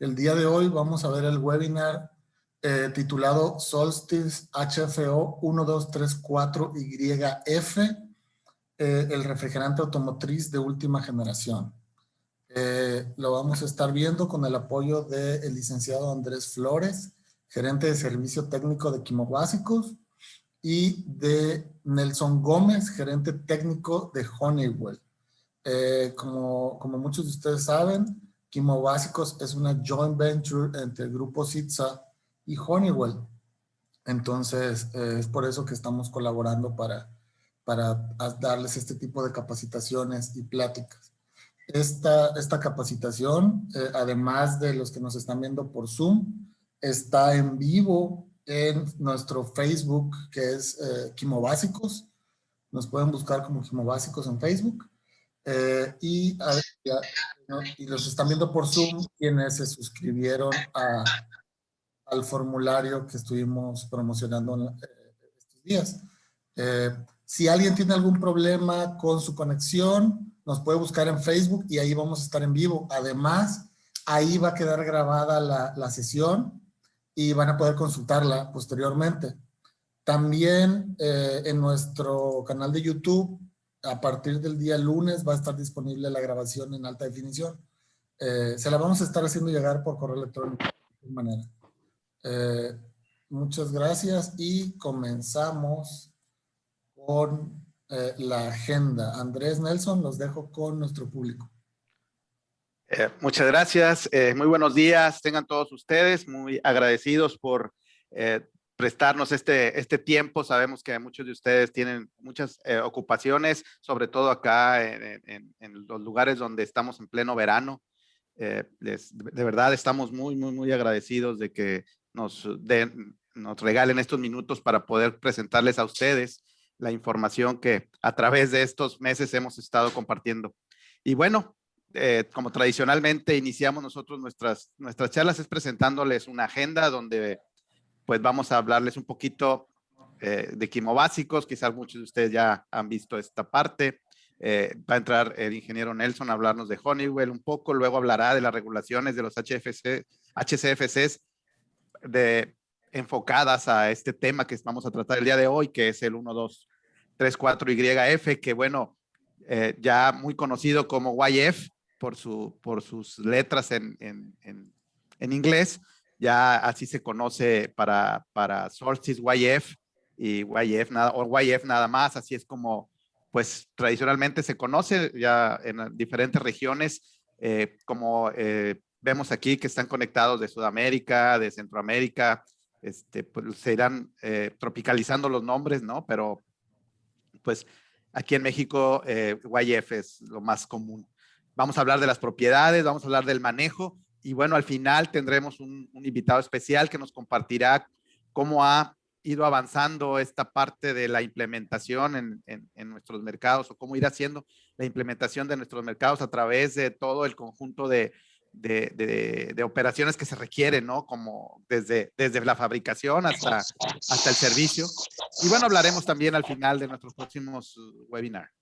El día de hoy vamos a ver el webinar titulado Solstice HFO 1234YF, el refrigerante automotriz de última generación. Lo vamos a estar viendo con el apoyo del licenciado Andrés Flores, gerente de servicio técnico de Quimobásicos, y de Nelson Gómez, gerente técnico de Honeywell. Como muchos de ustedes saben, Quimobásicos es una joint venture entre el grupo CITSA y Honeywell. Entonces, es por eso que estamos colaborando para darles este tipo de capacitaciones y pláticas. Esta capacitación, además de los que nos están viendo por Zoom, está en vivo en nuestro Facebook, que es Quimobásicos. Nos pueden buscar como Quimobásicos en Facebook. Y los están viendo por Zoom quienes se suscribieron al formulario que estuvimos promocionando estos días. Si alguien tiene algún problema con su conexión, nos puede buscar en Facebook y ahí vamos a estar en vivo. Además, ahí va a quedar grabada la sesión y van a poder consultarla posteriormente. También en nuestro canal de YouTube, a partir del día lunes, va a estar disponible la grabación en alta definición. Se la vamos a estar haciendo llegar por correo electrónico de cualquier manera. Muchas gracias y comenzamos con la agenda. Andrés, Nelson, los dejo con nuestro público. Muchas gracias. Muy buenos días. Tengan todos ustedes muy agradecidos por prestarnos este tiempo. Sabemos que muchos de ustedes tienen muchas ocupaciones, sobre todo acá en los lugares donde estamos en pleno verano. De verdad estamos muy agradecidos de que nos regalen estos minutos para poder presentarles a ustedes la información que a través de estos meses hemos estado compartiendo. Y bueno, como tradicionalmente iniciamos nosotros nuestras charlas es presentándoles una agenda donde pues vamos a hablarles un poquito de Quimobásicos. Quizás muchos de ustedes ya han visto esta parte. Va a entrar el ingeniero Nelson a hablarnos de Honeywell un poco, luego hablará de las regulaciones de los HCFCs enfocadas a este tema que vamos a tratar el día de hoy, que es el 1234YF, que bueno, ya muy conocido como YF por sus letras en inglés. Ya así se conoce para Solstice YF y YF nada más. Así es como pues tradicionalmente se conoce ya en diferentes regiones, como vemos aquí que están conectados de Sudamérica, de Centroamérica. Pues se irán tropicalizando los nombres, ¿no? Pero pues aquí en México YF es lo más común. Vamos a hablar de las propiedades, vamos a hablar del manejo y bueno, al final tendremos un invitado especial que nos compartirá cómo ha ido avanzando esta parte de la implementación en nuestros mercados, o cómo ir haciendo la implementación de nuestros mercados a través de todo el conjunto de operaciones que se requieren, ¿no? Como desde la fabricación hasta el servicio. Y bueno, hablaremos también al final de nuestros próximos webinars.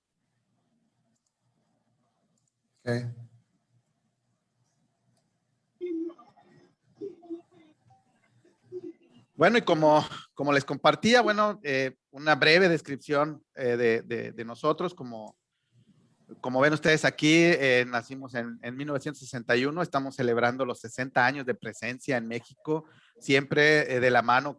Okay. Bueno, y como les compartía, bueno, una breve descripción de nosotros. Como ven ustedes aquí, nacimos en 1961, estamos celebrando los 60 años de presencia en México, siempre de la mano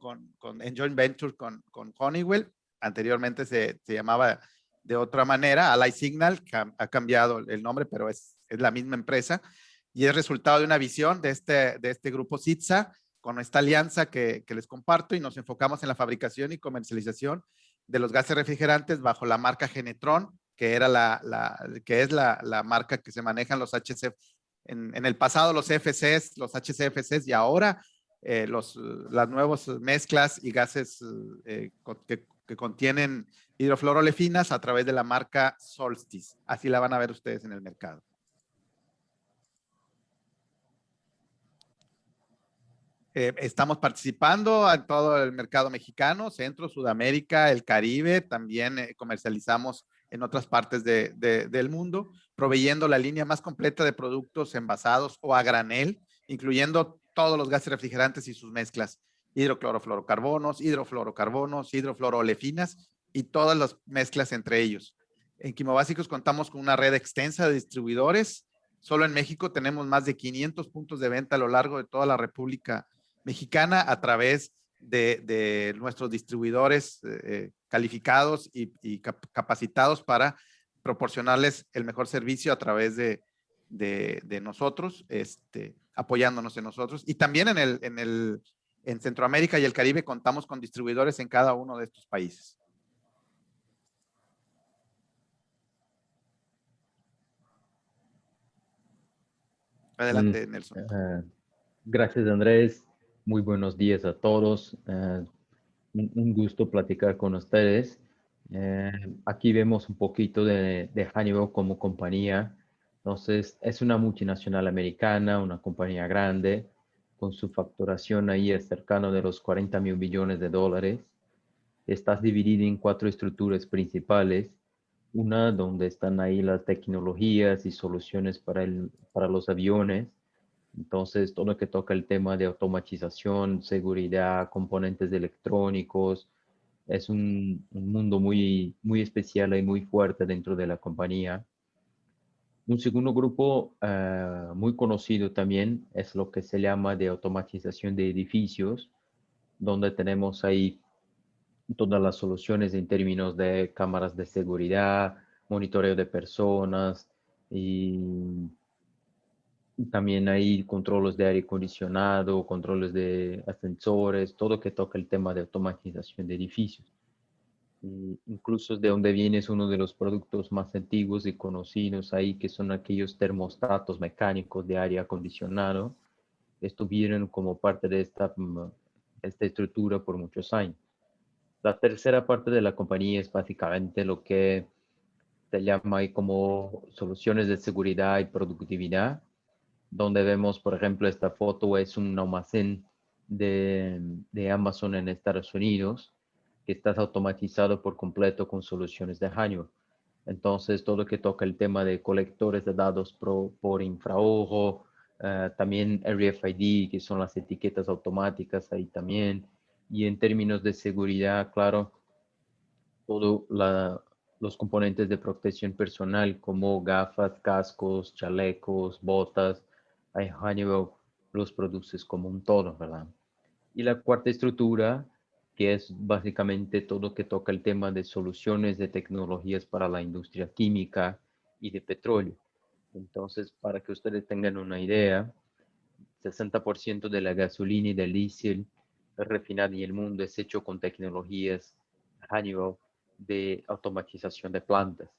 en joint venture con Honeywell. Anteriormente se llamaba de otra manera, Allied Signal, que ha cambiado el nombre, pero es la misma empresa, y es resultado de una visión de este grupo CITSA, con esta alianza que les comparto, y nos enfocamos en la fabricación y comercialización de los gases refrigerantes bajo la marca Genetron, que es la marca que se manejan los HCF, en el pasado los FCs, los HCFCs, y ahora las nuevas mezclas y gases que contienen hidrofluorolefinas a través de la marca Solstice. Así la van a ver ustedes en el mercado. Estamos participando en todo el mercado mexicano, Centro, Sudamérica, el Caribe. También comercializamos en otras partes del mundo, proveyendo la línea más completa de productos envasados o a granel, incluyendo todos los gases refrigerantes y sus mezclas, hidroclorofluorocarbonos, hidrofluoroolefinas y todas las mezclas entre ellos. En Quimobásicos contamos con una red extensa de distribuidores. Solo en México tenemos más de 500 puntos de venta a lo largo de toda la República Mexicana a través de nuestros distribuidores calificados y capacitados para proporcionarles el mejor servicio a través de nosotros, apoyándonos en nosotros. Y también en Centroamérica y el Caribe contamos con distribuidores en cada uno de estos países. Adelante, Nelson. Gracias, Andrés. Muy buenos días a todos. Un gusto platicar con ustedes. Aquí vemos un poquito de Honeywell como compañía. Entonces, es una multinacional americana, una compañía grande, con su facturación ahí es cercano de los 40 mil millones de dólares. Está dividida en 4 estructuras principales. Una donde están ahí las tecnologías y soluciones para los aviones. Entonces, todo lo que toca el tema de automatización, seguridad, componentes electrónicos, es un mundo muy, muy especial y muy fuerte dentro de la compañía. Un segundo grupo muy conocido también es lo que se llama de automatización de edificios, donde tenemos ahí todas las soluciones en términos de cámaras de seguridad, monitoreo de personas y también hay controles de aire acondicionado, controles de ascensores, todo que toca el tema de automatización de edificios. Incluso de donde viene es uno de los productos más antiguos y conocidos ahí, que son aquellos termostatos mecánicos de aire acondicionado. Estuvieron como parte de esta estructura por muchos años. La tercera parte de la compañía es básicamente lo que se llama ahí como soluciones de seguridad y productividad, donde vemos, por ejemplo, esta foto es un almacén de Amazon en Estados Unidos, que está automatizado por completo con soluciones de Honeywell. Entonces, todo lo que toca el tema de colectores de datos por infrarrojo, también RFID, que son las etiquetas automáticas ahí también. Y en términos de seguridad, claro, todos los componentes de protección personal como gafas, cascos, chalecos, botas, Honeywell los produce como un todo, ¿verdad? Y la cuarta estructura, que es básicamente todo lo que toca el tema de soluciones de tecnologías para la industria química y de petróleo. Entonces, para que ustedes tengan una idea, 60% de la gasolina y del diésel refinada en el mundo es hecho con tecnologías Honeywell de automatización de plantas.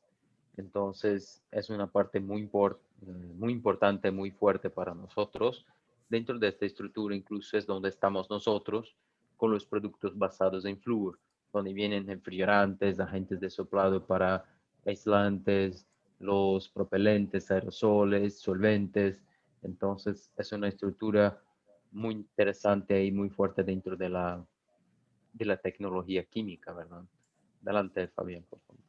Entonces, es una parte muy importante, muy fuerte para nosotros. Dentro de esta estructura incluso es donde estamos nosotros con los productos basados en flúor, donde vienen refrigerantes, agentes de soplado para aislantes, los propelentes, aerosoles, solventes. Entonces, es una estructura muy interesante y muy fuerte dentro de la tecnología química, ¿verdad? Adelante, Fabián, por favor.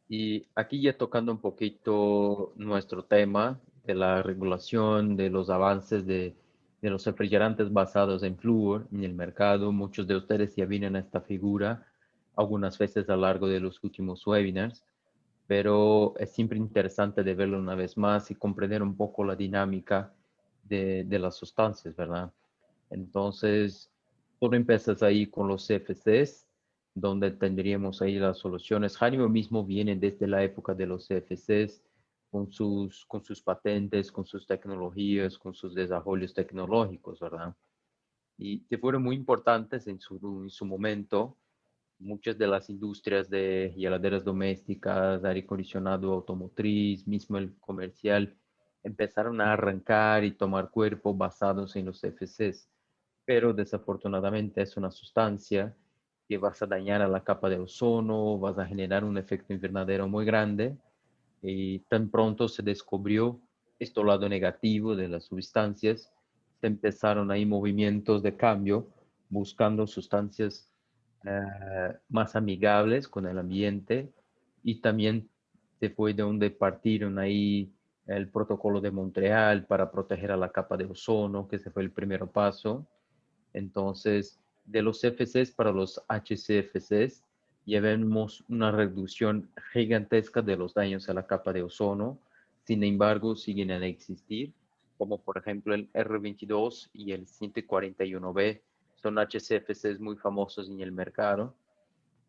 Y aquí ya tocando un poquito nuestro tema de la regulación, de los avances de los refrigerantes basados en flúor en el mercado. Muchos de ustedes ya vienen a esta figura algunas veces a lo largo de los últimos webinars, pero es siempre interesante de verlo una vez más y comprender un poco la dinámica de las sustancias, ¿verdad? Entonces, todo empieza ahí con los CFCs, donde tendríamos ahí las soluciones. Honeywell mismo viene desde la época de los CFCs, con sus patentes, con sus tecnologías, con sus desarrollos tecnológicos, ¿verdad? Y que fueron muy importantes en su momento. Muchas de las industrias de heladeras domésticas, aire acondicionado automotriz, mismo el comercial, empezaron a arrancar y tomar cuerpo basados en los CFCs, pero desafortunadamente es una sustancia que vas a dañar a la capa de ozono, vas a generar un efecto invernadero muy grande y tan pronto se descubrió este lado negativo de las sustancias, se empezaron ahí movimientos de cambio buscando sustancias más amigables con el ambiente y también Este fue de donde partieron ahí el protocolo de Montreal para proteger a la capa de ozono, que ese fue el primer paso. Entonces, de los CFCs para los HCFCs, ya vemos una reducción gigantesca de los daños a la capa de ozono. Sin embargo, siguen a existir, como por ejemplo el R22 y el 141B, son HCFCs muy famosos en el mercado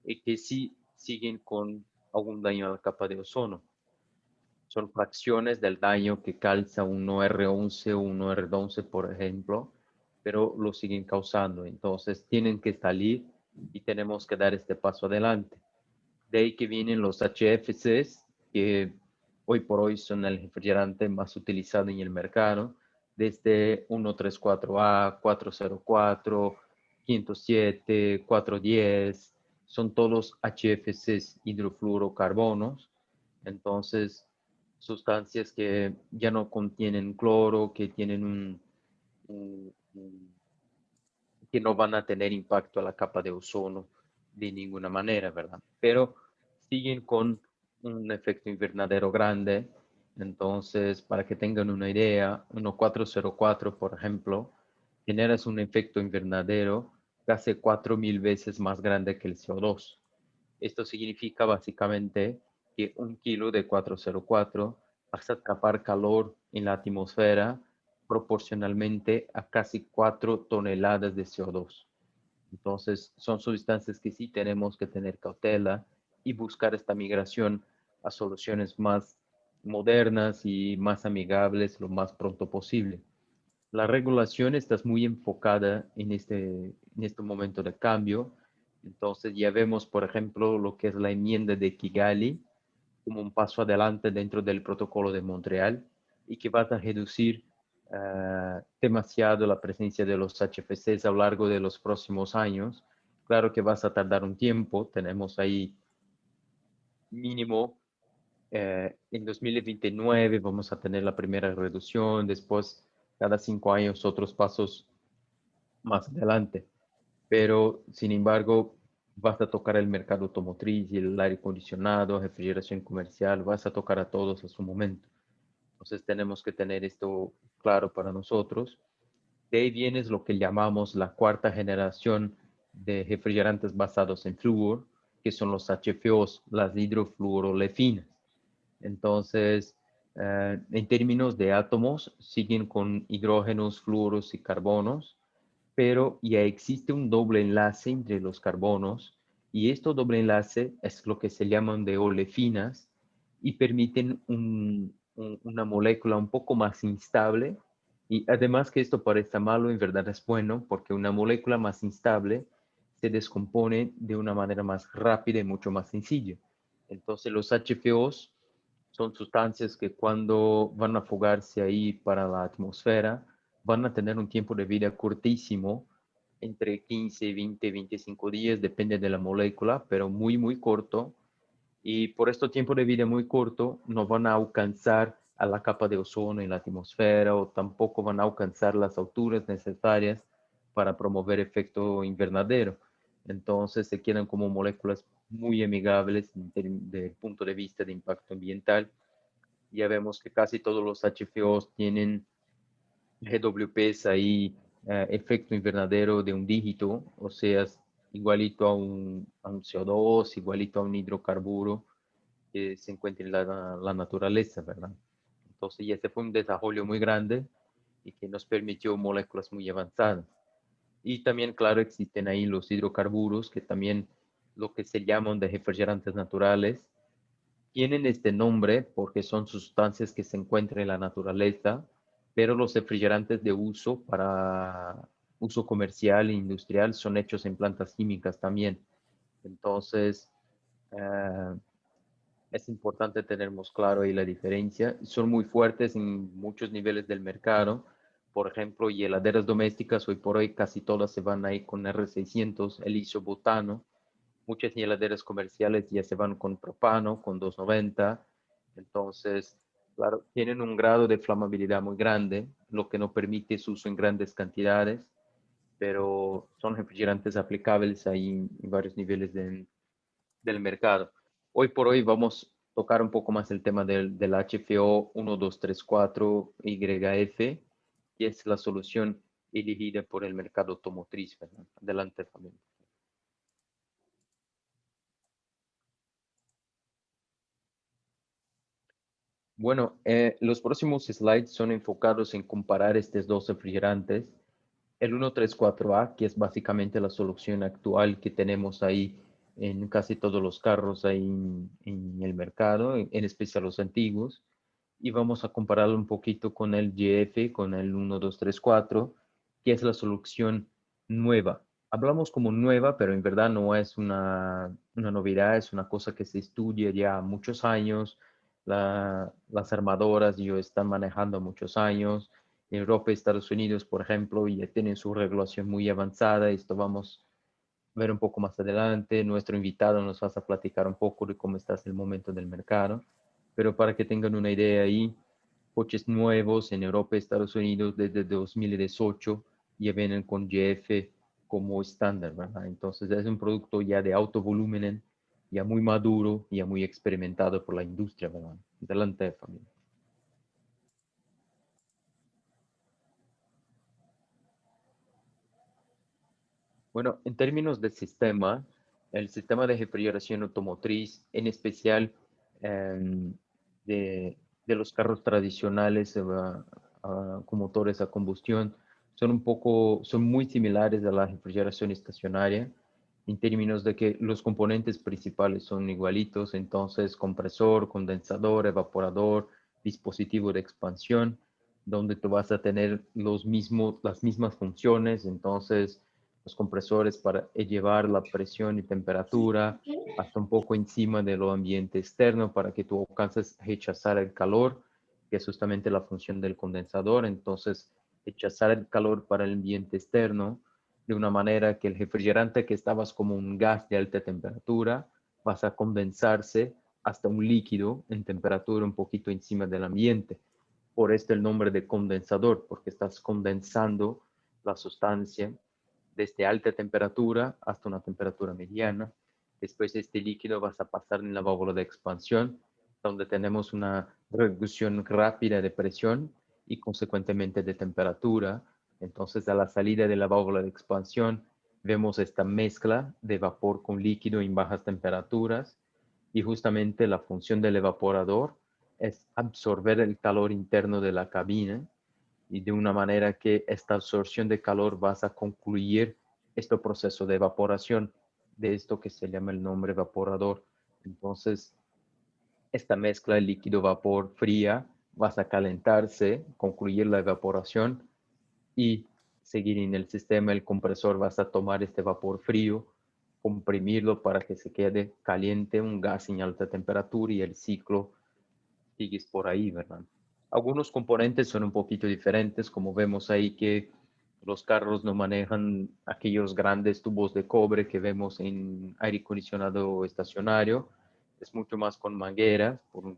y que sí siguen con algún daño a la capa de ozono. Son fracciones del daño que calza un R11 o un R12, por ejemplo, pero lo siguen causando. Entonces tienen que salir y tenemos que dar este paso adelante. De ahí que vienen los HFCs, que hoy por hoy son el refrigerante más utilizado en el mercado, desde 134A, 404, 507, 410, son todos HFCs hidrofluorocarbonos. Entonces, sustancias que ya no contienen cloro, que tienen que no van a tener impacto a la capa de ozono de ninguna manera, ¿verdad? Pero siguen con un efecto invernadero grande. Entonces, para que tengan una idea, 1404, por ejemplo, generas un efecto invernadero casi 4000 veces más grande que el CO2. Esto significa básicamente que 1 kilo de 404 vas a atrapar calor en la atmósfera proporcionalmente a casi 4 toneladas de CO2. Entonces, son sustancias que sí tenemos que tener cautela y buscar esta migración a soluciones más modernas y más amigables lo más pronto posible. La regulación está muy enfocada en este momento de cambio. Entonces, ya vemos, por ejemplo, lo que es la enmienda de Kigali como un paso adelante dentro del protocolo de Montreal y que va a reducir demasiado la presencia de los HFCs a lo largo de los próximos años. Claro que vas a tardar un tiempo, tenemos ahí mínimo en 2029 vamos a tener la primera reducción, después cada 5 años otros pasos más adelante. Pero, sin embargo, vas a tocar el mercado automotriz y el aire acondicionado, refrigeración comercial, vas a tocar a todos a su momento. Entonces tenemos que tener esto claro para nosotros. De ahí viene lo que llamamos la cuarta generación de refrigerantes basados en flúor, que son los HFOs, las hidrofluorolefinas. Entonces, en términos de átomos, siguen con hidrógenos, fluoros y carbonos, pero ya existe un doble enlace entre los carbonos y este doble enlace es lo que se llaman de olefinas y permiten una molécula un poco más instable y además que esto parezca malo, en verdad es bueno porque una molécula más instable se descompone de una manera más rápida y mucho más sencilla. Entonces los HFOs son sustancias que cuando van a fugarse ahí para la atmósfera, van a tener un tiempo de vida cortísimo, entre 15, 20, 25 días, depende de la molécula, pero muy, muy corto. Y por este tiempo de vida muy corto, no van a alcanzar a la capa de ozono en la atmósfera o tampoco van a alcanzar las alturas necesarias para promover efecto invernadero. Entonces se quedan como moléculas muy amigables desde el punto de vista de impacto ambiental. Ya vemos que casi todos los HFOs tienen GWPs ahí, efecto invernadero de un dígito, o sea, igualito a un CO2, igualito a un hidrocarburo que se encuentra en la naturaleza, ¿verdad? Entonces, ya este fue un desarrollo muy grande y que nos permitió moléculas muy avanzadas. Y también, claro, existen ahí los hidrocarburos, que también lo que se llaman de refrigerantes naturales, tienen este nombre porque son sustancias que se encuentran en la naturaleza, pero los refrigerantes de uso para uso comercial e industrial son hechos en plantas químicas también. Entonces, es importante tenernos claro ahí la diferencia. Son muy fuertes en muchos niveles del mercado. Por ejemplo, heladeras domésticas, hoy por hoy casi todas se van ahí con R600, el isobutano. Muchas heladeras comerciales ya se van con propano, con 290. Entonces, claro, tienen un grado de flamabilidad muy grande, lo que no permite su uso en grandes cantidades, pero son refrigerantes aplicables ahí en varios niveles del mercado. Hoy por hoy vamos tocar un poco más el tema del HFO 1234 YF, que es la solución elegida por el mercado automotriz, ¿verdad? Adelante, Fabián. Bueno, los próximos slides son enfocados en comparar estos dos refrigerantes. El 134A, que es básicamente la solución actual que tenemos ahí en casi todos los carros ahí en el mercado, en especial los antiguos. Y vamos a compararlo un poquito con el GF, con el 1234, que es la solución nueva. Hablamos como nueva, pero en verdad no es una novedad, es una cosa que se estudia ya muchos años. Las armadoras ya están manejando muchos años. Europa y Estados Unidos, por ejemplo, ya tienen su regulación muy avanzada. Esto vamos a ver un poco más adelante. Nuestro invitado nos va a platicar un poco de cómo está el momento del mercado. Pero para que tengan una idea ahí, coches nuevos en Europa y Estados Unidos desde 2018 ya vienen con GF como estándar, ¿verdad? Entonces es un producto ya de alto volumen, ya muy maduro, ya muy experimentado por la industria, ¿verdad? Adelante, Fabián. Bueno, en términos de sistema, el sistema de refrigeración automotriz, en especial em, de los carros tradicionales con motores a combustión, son muy similares a la refrigeración estacionaria, en términos de que los componentes principales son igualitos, entonces compresor, condensador, evaporador, dispositivo de expansión, donde tú vas a tener las mismas funciones, entonces los compresores para llevar la presión y temperatura hasta un poco encima de lo ambiente externo para que tú alcances rechazar el calor, que es justamente la función del condensador. Entonces, rechazar el calor para el ambiente externo de una manera que el refrigerante que estabas como un gas de alta temperatura, vas a condensarse hasta un líquido en temperatura un poquito encima del ambiente. Por esto el nombre de condensador, porque estás condensando la sustancia desde alta temperatura hasta una temperatura mediana. Después este líquido vas a pasar en la válvula de expansión, donde tenemos una reducción rápida de presión y consecuentemente de temperatura. Entonces a la salida de la válvula de expansión vemos esta mezcla de vapor con líquido en bajas temperaturas y justamente la función del evaporador es absorber el calor interno de la cabina y de una manera que esta absorción de calor vas a concluir este proceso de evaporación de esto que se llama el nombre evaporador. Entonces, esta mezcla de líquido-vapor fría vas a calentarse, concluir la evaporación y seguir en el sistema. El compresor vas a tomar este vapor frío, comprimirlo para que se quede caliente, un gas en alta temperatura y el ciclo sigues por ahí, ¿verdad? Algunos componentes son un poquito diferentes, como vemos ahí que los carros no manejan aquellos grandes tubos de cobre que vemos en aire acondicionado estacionario, es mucho más con mangueras, por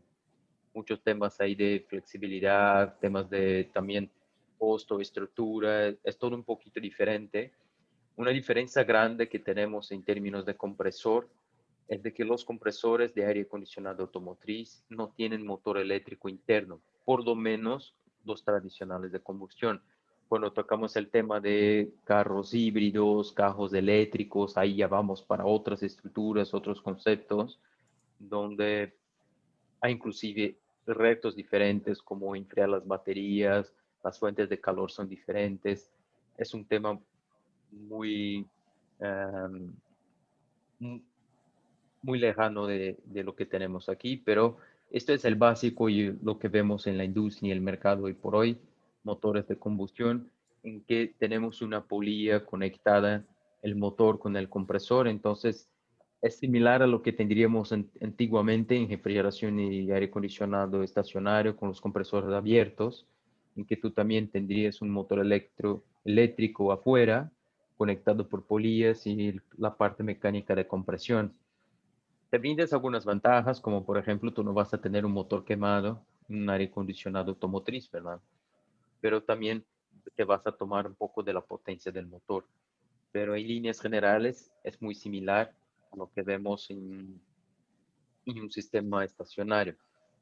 muchos temas ahí de flexibilidad, temas de también costo, estructura, es todo un poquito diferente. Una diferencia grande que tenemos en términos de compresor es de que los compresores de aire acondicionado automotriz no tienen motor eléctrico interno, por lo menos los tradicionales de combustión. Cuando tocamos el tema de carros híbridos, carros eléctricos, ahí ya vamos para otras estructuras, otros conceptos, donde hay inclusive retos diferentes como enfriar las baterías, las fuentes de calor son diferentes. Es un tema muy, um, muy lejano de lo que tenemos aquí, pero esto es el básico y lo que vemos en la industria y el mercado hoy por hoy, motores de combustión, en que tenemos una polilla conectada el motor con el compresor, entonces es similar a lo que tendríamos antiguamente en refrigeración y aire acondicionado estacionario con los compresores abiertos, en que tú también tendrías un motor eléctrico afuera, conectado por polillas y la parte mecánica de compresión. Te brindas algunas ventajas, como por ejemplo, tú no vas a tener un motor quemado, un aire acondicionado automotriz, ¿verdad? Pero también te vas a tomar un poco de la potencia del motor. Pero en líneas generales es muy similar a lo que vemos y un sistema estacionario.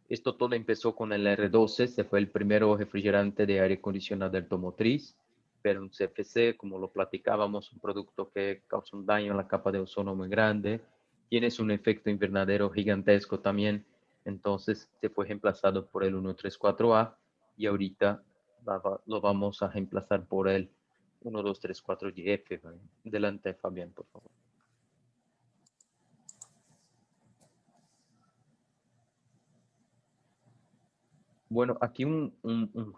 Esto todo empezó con el R12, se fue el primero refrigerante de aire acondicionado automotriz, pero un CFC, como lo platicábamos, un producto que causa un daño en la capa de ozono muy grande, tienes un efecto invernadero gigantesco también, entonces se fue reemplazado por el 134A y ahorita lo vamos a reemplazar por el 1234GF. Delante, Fabián, por favor. Bueno, aquí un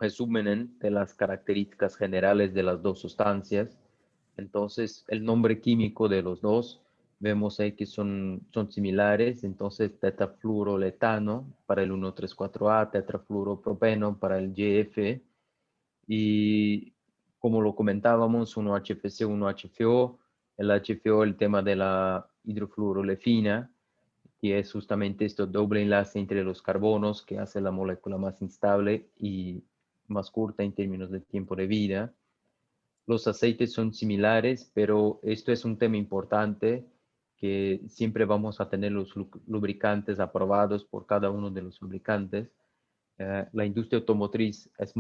resumen de las características generales de las dos sustancias. Entonces, el nombre químico de los dos, vemos ahí que son similares. Entonces, tetrafluoroletano para el 134A, tetrafluoropropeno para el GF. Y como lo comentábamos, 1HFC, 1HFO. El HFO, el tema de la hidrofluorolefina, y es justamente este doble enlace entre los carbonos que hace la molécula más instable y más corta en términos de tiempo de vida. Los aceites son similares, pero esto es un tema importante que siempre vamos a tener los lubricantes aprobados por cada uno de los lubricantes. La industria automotriz es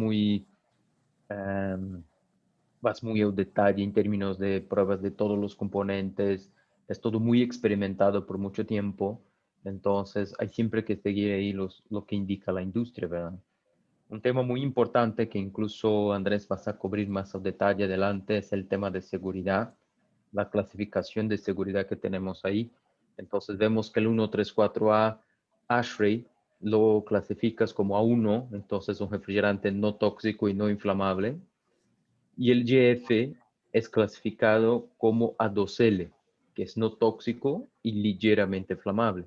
vas muy al detalle en términos de pruebas de todos los componentes, es todo muy experimentado por mucho tiempo, entonces hay siempre que seguir ahí lo que indica la industria, ¿verdad? Un tema muy importante que incluso Andrés vas a cubrir más al detalle adelante es el tema de seguridad, la clasificación de seguridad que tenemos ahí. Entonces vemos que el 134A ASHRAE lo clasificas como A1, entonces un refrigerante no tóxico y no inflamable, y el GF es clasificado como A2L, que es no tóxico y ligeramente inflamable.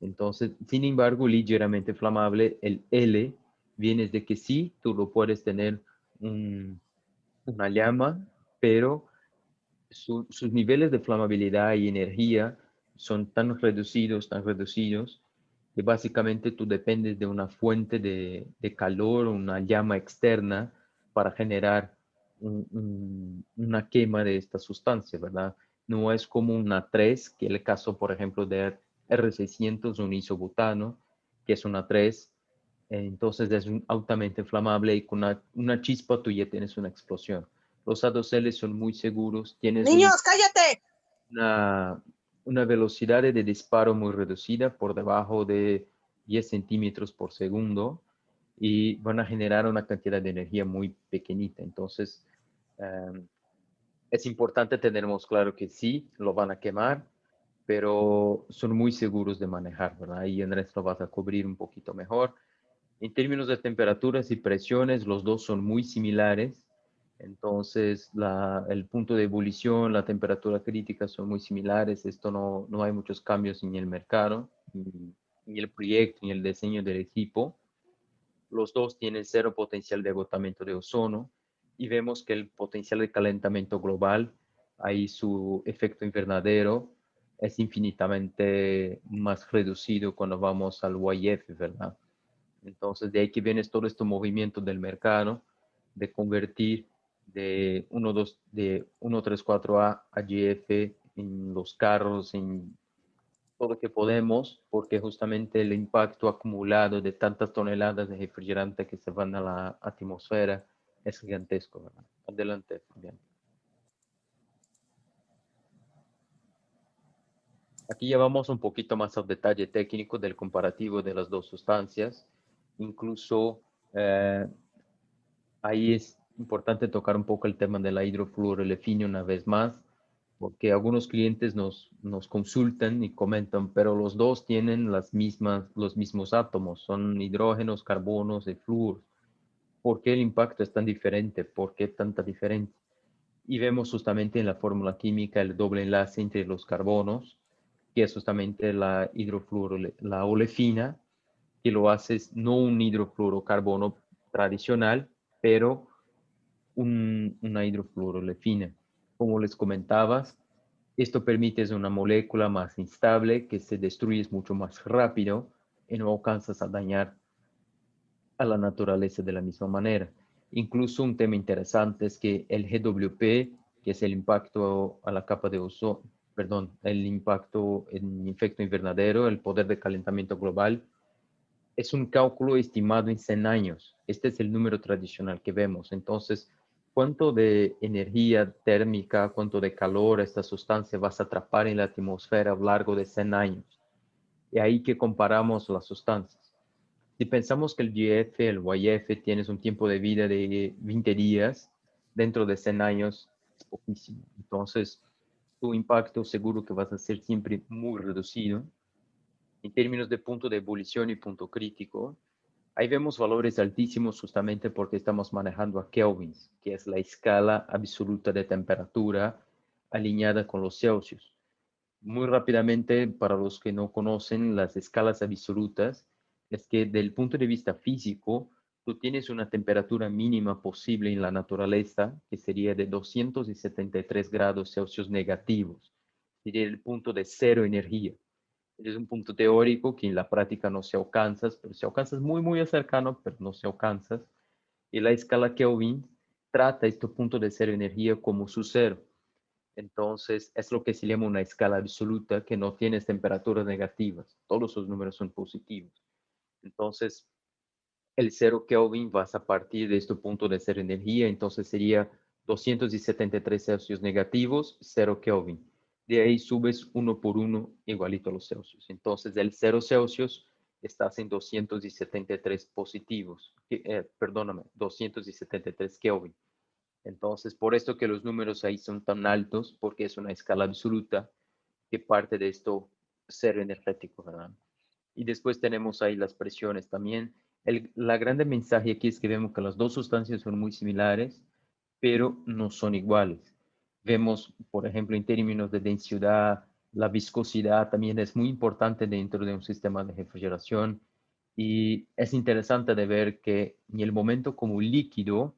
Entonces, sin embargo, ligeramente inflamable, el L viene de que sí, tú lo puedes tener una llama, pero sus niveles de flamabilidad y energía son tan reducidos, que básicamente tú dependes de una fuente de calor, una llama externa para generar una quema de esta sustancia, ¿verdad? No es como una 3, que es el caso, por ejemplo, de R600, un isobutano, que es una 3, entonces es altamente inflamable y con una chispa tú ya tienes una explosión. Los A2L son muy seguros, tienes Niños, cállate. una velocidad de disparo muy reducida, por debajo de 10 centímetros por segundo, y van a generar una cantidad de energía muy pequeñita. Entonces, es importante tenernos claro que sí, lo van a quemar, pero son muy seguros de manejar, ¿verdad? Y Andrés lo vas a cubrir un poquito mejor. En términos de temperaturas y presiones, los dos son muy similares. Entonces, el punto de ebullición, la temperatura crítica son muy similares. Esto no hay muchos cambios en el mercado, ni el proyecto, ni el diseño del equipo. Los dos tienen cero potencial de agotamiento de ozono y vemos que el potencial de calentamiento global, ahí su efecto invernadero, es infinitamente más reducido cuando vamos al YF, ¿verdad? Entonces, de ahí que viene todo este movimiento del mercado de convertir de 134A a GF en los carros, en todo lo que podemos, porque justamente el impacto acumulado de tantas toneladas de refrigerante que se van a la atmósfera es gigantesco, ¿verdad? Adelante, Fabián. Aquí ya vamos un poquito más al detalle técnico del comparativo de las dos sustancias. Incluso ahí es importante tocar un poco el tema de la hidrofluorolefina una vez más, porque algunos clientes nos consultan y comentan, pero los dos tienen los mismos átomos, son hidrógenos, carbonos y flúor. ¿Por qué el impacto es tan diferente? ¿Por qué tanta diferencia? Y vemos justamente en la fórmula química el doble enlace entre los carbonos, que es justamente la olefina, que lo hace no un hidrofluorocarbono tradicional, pero una hidrofluorolefina. Como les comentabas, esto permite es una molécula más instable que se destruye mucho más rápido y no alcanzas a dañar a la naturaleza de la misma manera. Incluso un tema interesante es que el GWP, que es el impacto a la capa de ozono, perdón, el impacto en efecto invernadero, el poder de calentamiento global, es un cálculo estimado en 100 años. Este es el número tradicional que vemos. Entonces, ¿cuánto de energía térmica, cuánto de calor esta sustancia vas a atrapar en la atmósfera a lo largo de 100 años? Y ahí que comparamos las sustancias. Si pensamos que el GF, el YF, tienes un tiempo de vida de 20 días, dentro de 100 años es poquísimo. Entonces, tu impacto seguro que vas a ser siempre muy reducido. En términos de punto de ebullición y punto crítico, ahí vemos valores altísimos justamente porque estamos manejando a kelvins, que es la escala absoluta de temperatura alineada con los Celsius. Muy rápidamente, para los que no conocen las escalas absolutas, es que del punto de vista físico, tú tienes una temperatura mínima posible en la naturaleza, que sería de 273 grados Celsius negativos. Sería el punto de cero energía. Es un punto teórico que en la práctica no se alcanza, pero se alcanza muy, muy cercano, pero no se alcanza. Y la escala Kelvin trata este punto de cero energía como su cero. Entonces, es lo que se llama una escala absoluta que no tiene temperaturas negativas. Todos sus números son positivos. Entonces, el cero Kelvin vas a partir de este punto de cero energía, entonces sería 273 Celsius negativos, cero Kelvin. De ahí subes uno por uno igualito a los Celsius. Entonces, del 0 Celsius estás en 273 positivos. Perdóname, 273 Kelvin. Entonces, por esto que los números ahí son tan altos, porque es una escala absoluta que parte de esto cero energético, ¿verdad? Y después tenemos ahí las presiones también. La grande mensaje aquí es que vemos que las dos sustancias son muy similares, pero no son iguales. Vemos, por ejemplo, en términos de densidad, la viscosidad también es muy importante dentro de un sistema de refrigeración. Y es interesante de ver que en el momento como líquido,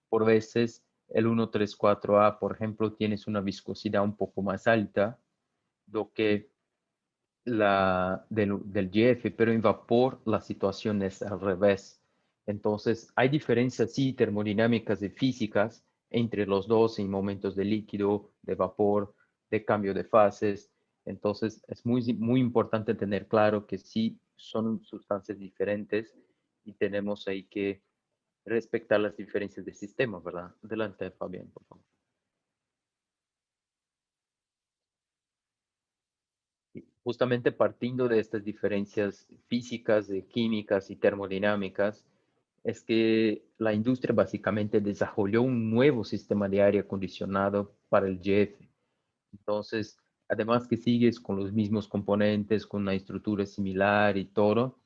por veces el 134A, por ejemplo, tienes una viscosidad un poco más alta, lo que del GF, pero en vapor la situación es al revés. Entonces, hay diferencias, sí, termodinámicas y físicas entre los dos en momentos de líquido, de vapor, de cambio de fases. Entonces, es muy, muy importante tener claro que sí son sustancias diferentes y tenemos ahí que respetar las diferencias de sistema, ¿verdad? Adelante, Fabián, por favor. Justamente partiendo de estas diferencias físicas, químicas y termodinámicas, es que la industria básicamente desarrolló un nuevo sistema de aire acondicionado para el GF. Entonces, además que sigues con los mismos componentes, con una estructura similar y todo,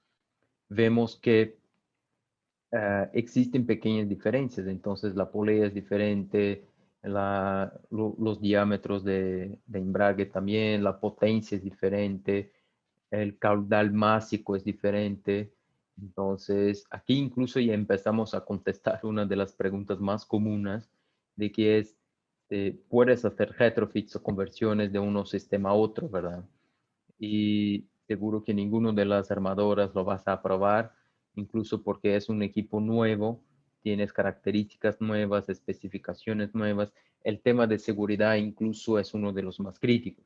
vemos que existen pequeñas diferencias. Entonces, la polea es diferente, los diámetros de embrague también, la potencia es diferente, el caudal másico es diferente. Entonces, aquí incluso ya empezamos a contestar una de las preguntas más comunes de que es, puedes hacer retrofits o conversiones de un sistema a otro, ¿verdad? Y seguro que ninguno de las armadoras lo vas a aprobar, incluso porque es un equipo nuevo, tienes características nuevas, especificaciones nuevas. El tema de seguridad incluso es uno de los más críticos.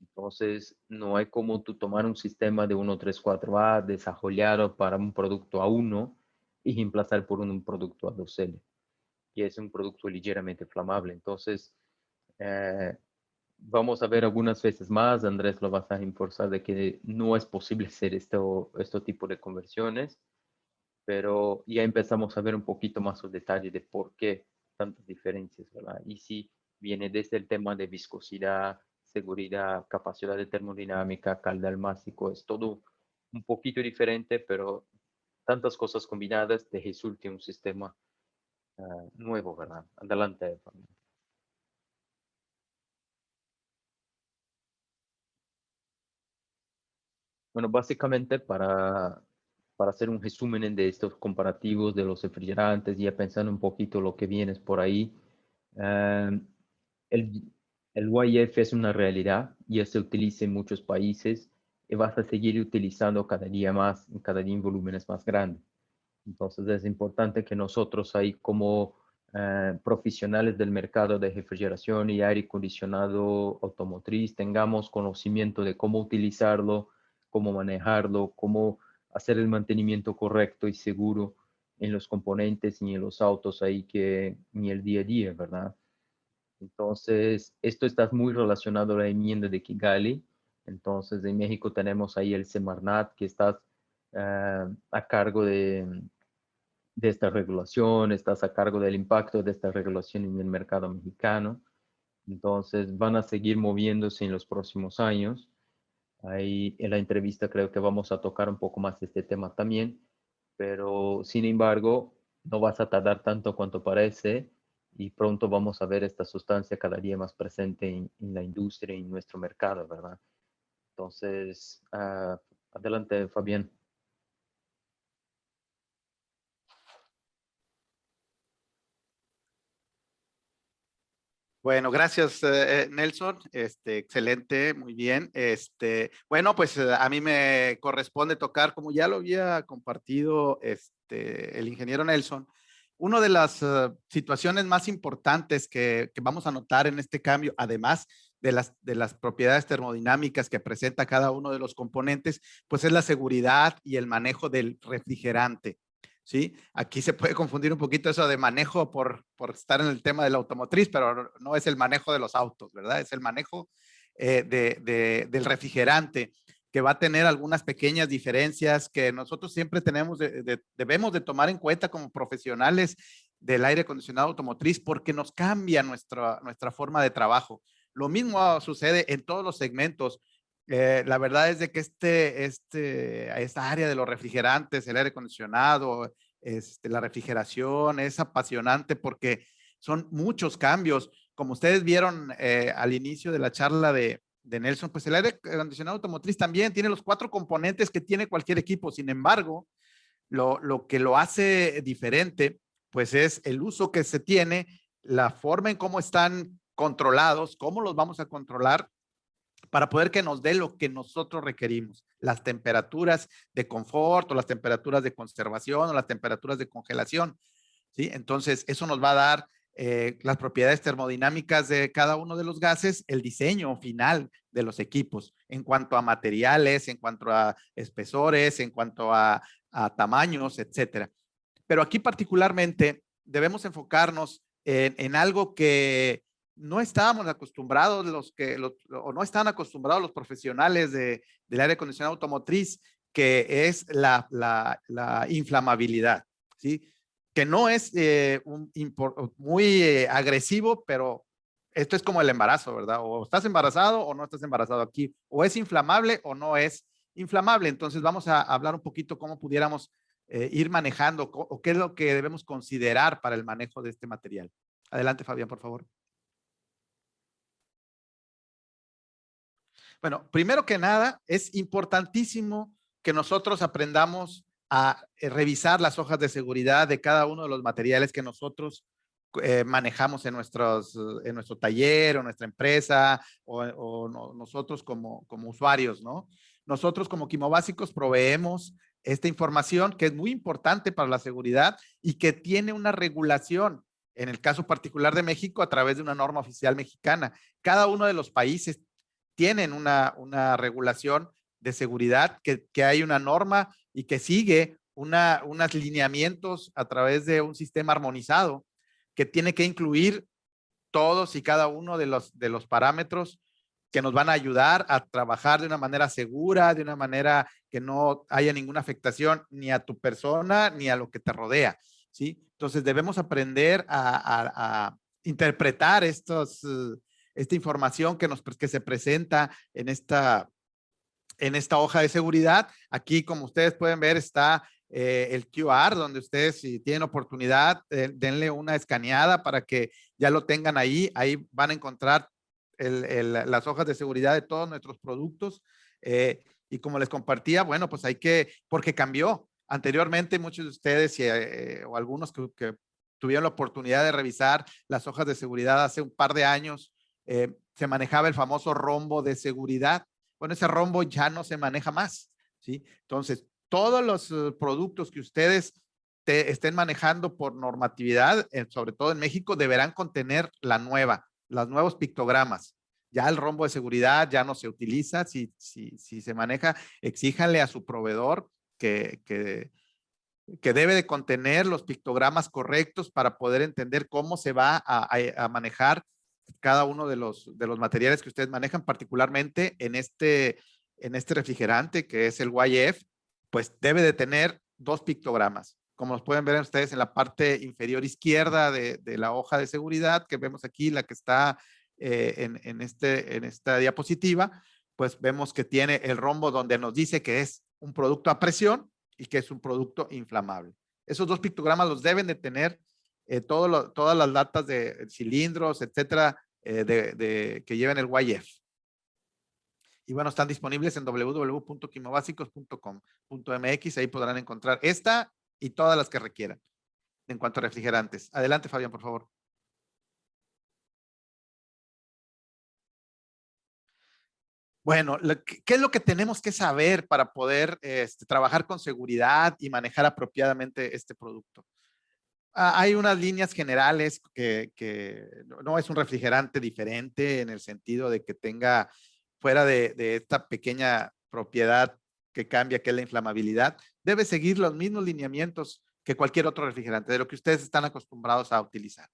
Entonces, no hay como tú tomar un sistema de 134A desarrollado para un producto A1 y reemplazar por un producto A2L, que es un producto ligeramente flamable. Entonces, eh, vamos a ver algunas veces más, Andrés lo vas a reforzar de que no es posible hacer este tipo de conversiones, pero ya empezamos a ver un poquito más los detalles de por qué tantas diferencias, ¿verdad? Y si viene desde el tema de viscosidad, seguridad, capacidad de termodinámica, caudal másico, es todo un poquito diferente, pero tantas cosas combinadas te resulta un sistema nuevo, ¿verdad? Adelante, Fabián. Bueno, básicamente para hacer un resumen de estos comparativos de los refrigerantes, ya pensando un poquito lo que vienes por ahí, eh, el, el YF es una realidad, ya se utiliza en muchos países y vas a seguir utilizando cada día más, cada día en volúmenes más grandes. Entonces es importante que nosotros ahí como profesionales del mercado de refrigeración y aire acondicionado automotriz tengamos conocimiento de cómo utilizarlo, cómo manejarlo, cómo hacer el mantenimiento correcto y seguro en los componentes y en los autos ahí que ni el día a día, ¿verdad? Entonces, esto está muy relacionado a la enmienda de Kigali. Entonces, en México tenemos ahí el Semarnat que está a cargo de esta regulación, estás a cargo del impacto de esta regulación en el mercado mexicano. Entonces, van a seguir moviéndose en los próximos años. Ahí en la entrevista creo que vamos a tocar un poco más este tema también, pero sin embargo, no vas a tardar tanto cuanto parece y pronto vamos a ver esta sustancia cada día más presente en la industria y en nuestro mercado, ¿verdad? Entonces, adelante, Fabián. Bueno, gracias, Nelson. Excelente, muy bien. Bueno, pues a mí me corresponde tocar, como ya lo había compartido el ingeniero Nelson, una de las situaciones más importantes que vamos a notar en este cambio, además de las propiedades termodinámicas que presenta cada uno de los componentes, pues es la seguridad y el manejo del refrigerante. ¿Sí? Aquí se puede confundir un poquito eso de manejo por estar en el tema de la automotriz, pero no es el manejo de los autos, ¿verdad? Es el manejo del refrigerante, que va a tener algunas pequeñas diferencias que nosotros siempre debemos de tomar en cuenta como profesionales del aire acondicionado automotriz, porque nos cambia nuestra forma de trabajo. Lo mismo sucede en todos los segmentos. La verdad es de que esta área de los refrigerantes, el aire acondicionado, la refrigeración es apasionante porque son muchos cambios. Como ustedes vieron al inicio de la charla de Nelson, pues el aire acondicionado automotriz también tiene los 4 componentes que tiene cualquier equipo. Sin embargo, lo que lo hace diferente, pues es el uso que se tiene, la forma en cómo están controlados, cómo los vamos a controlar para poder que nos dé lo que nosotros requerimos, las temperaturas de confort o las temperaturas de conservación o las temperaturas de congelación, ¿sí? Entonces, eso nos va a dar las propiedades termodinámicas de cada uno de los gases, el diseño final de los equipos, en cuanto a materiales, en cuanto a espesores, en cuanto a tamaños, etcétera. Pero aquí particularmente debemos enfocarnos en algo que no estábamos acostumbrados o no están acostumbrados los profesionales del aire acondicionado automotriz, que es la inflamabilidad, ¿sí? Que no es muy agresivo, pero esto es como el embarazo, ¿verdad? O estás embarazado o no estás embarazado aquí, o es inflamable o no es inflamable. Entonces vamos a hablar un poquito cómo pudiéramos ir manejando o qué es lo que debemos considerar para el manejo de este material. Adelante, Fabián, por favor. Bueno, primero que nada, es importantísimo que nosotros aprendamos a revisar las hojas de seguridad de cada uno de los materiales que nosotros manejamos en nuestro taller o nuestra empresa o nosotros como usuarios, ¿no? Nosotros como Quimobásicos proveemos esta información que es muy importante para la seguridad y que tiene una regulación, en el caso particular de México, a través de una norma oficial mexicana. Cada uno de los países tienen una regulación de seguridad, que hay una norma y que sigue unos lineamientos a través de un sistema armonizado que tiene que incluir todos y cada uno de los parámetros que nos van a ayudar a trabajar de una manera segura, de una manera que no haya ninguna afectación ni a tu persona ni a lo que te rodea, ¿sí? Entonces debemos aprender a interpretar esta información que se presenta en esta hoja de seguridad. Aquí, como ustedes pueden ver, está el QR, donde ustedes, si tienen oportunidad, denle una escaneada para que ya lo tengan ahí. Ahí van a encontrar las hojas de seguridad de todos nuestros productos. Y como les compartía, bueno, pues porque cambió. Anteriormente, muchos de ustedes o algunos que tuvieron la oportunidad de revisar las hojas de seguridad hace un par de años, se manejaba el famoso rombo de seguridad. Bueno, ese rombo ya no se maneja más, ¿sí? Entonces, todos los productos que ustedes estén manejando por normatividad, sobre todo en México, deberán contener los nuevos pictogramas. Ya el rombo de seguridad ya no se utiliza. Si se maneja, exíjanle a su proveedor que debe de contener los pictogramas correctos para poder entender cómo se va a manejar cada uno de los materiales que ustedes manejan, particularmente en este refrigerante que es el YF, pues debe de tener 2 pictogramas. Como los pueden ver ustedes en la parte inferior izquierda de la hoja de seguridad que vemos aquí, la que está en esta diapositiva, pues vemos que tiene el rombo donde nos dice que es un producto a presión y que es un producto inflamable. Esos 2 pictogramas los deben de tener todas las latas de cilindros, etcétera, que lleven el YF. Y bueno, están disponibles en www.quimobásicos.com.mx. Ahí podrán encontrar esta y todas las que requieran en cuanto a refrigerantes. Adelante, Fabián, por favor. Bueno, ¿qué es lo que tenemos que saber para poder trabajar con seguridad y manejar apropiadamente este producto? Hay unas líneas generales que no es un refrigerante diferente en el sentido de que tenga fuera de esta pequeña propiedad que cambia, que es la inflamabilidad, debe seguir los mismos lineamientos que cualquier otro refrigerante, de lo que ustedes están acostumbrados a utilizar.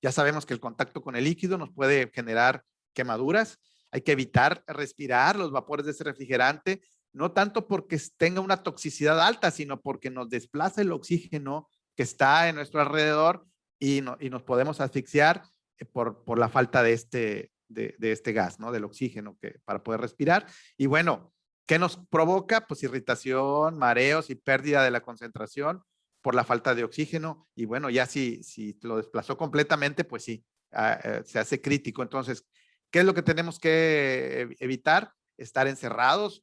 Ya sabemos que el contacto con el líquido nos puede generar quemaduras. Hay que evitar respirar los vapores de ese refrigerante, no tanto porque tenga una toxicidad alta, sino porque nos desplaza el oxígeno que está en nuestro alrededor y nos podemos asfixiar por la falta de este gas, ¿no? Del oxígeno para poder respirar. Y bueno, ¿qué nos provoca? Pues irritación, mareos y pérdida de la concentración por la falta de oxígeno. Y bueno, ya si lo desplazó completamente, pues sí, se hace crítico. Entonces, ¿qué es lo que tenemos que evitar? Estar encerrados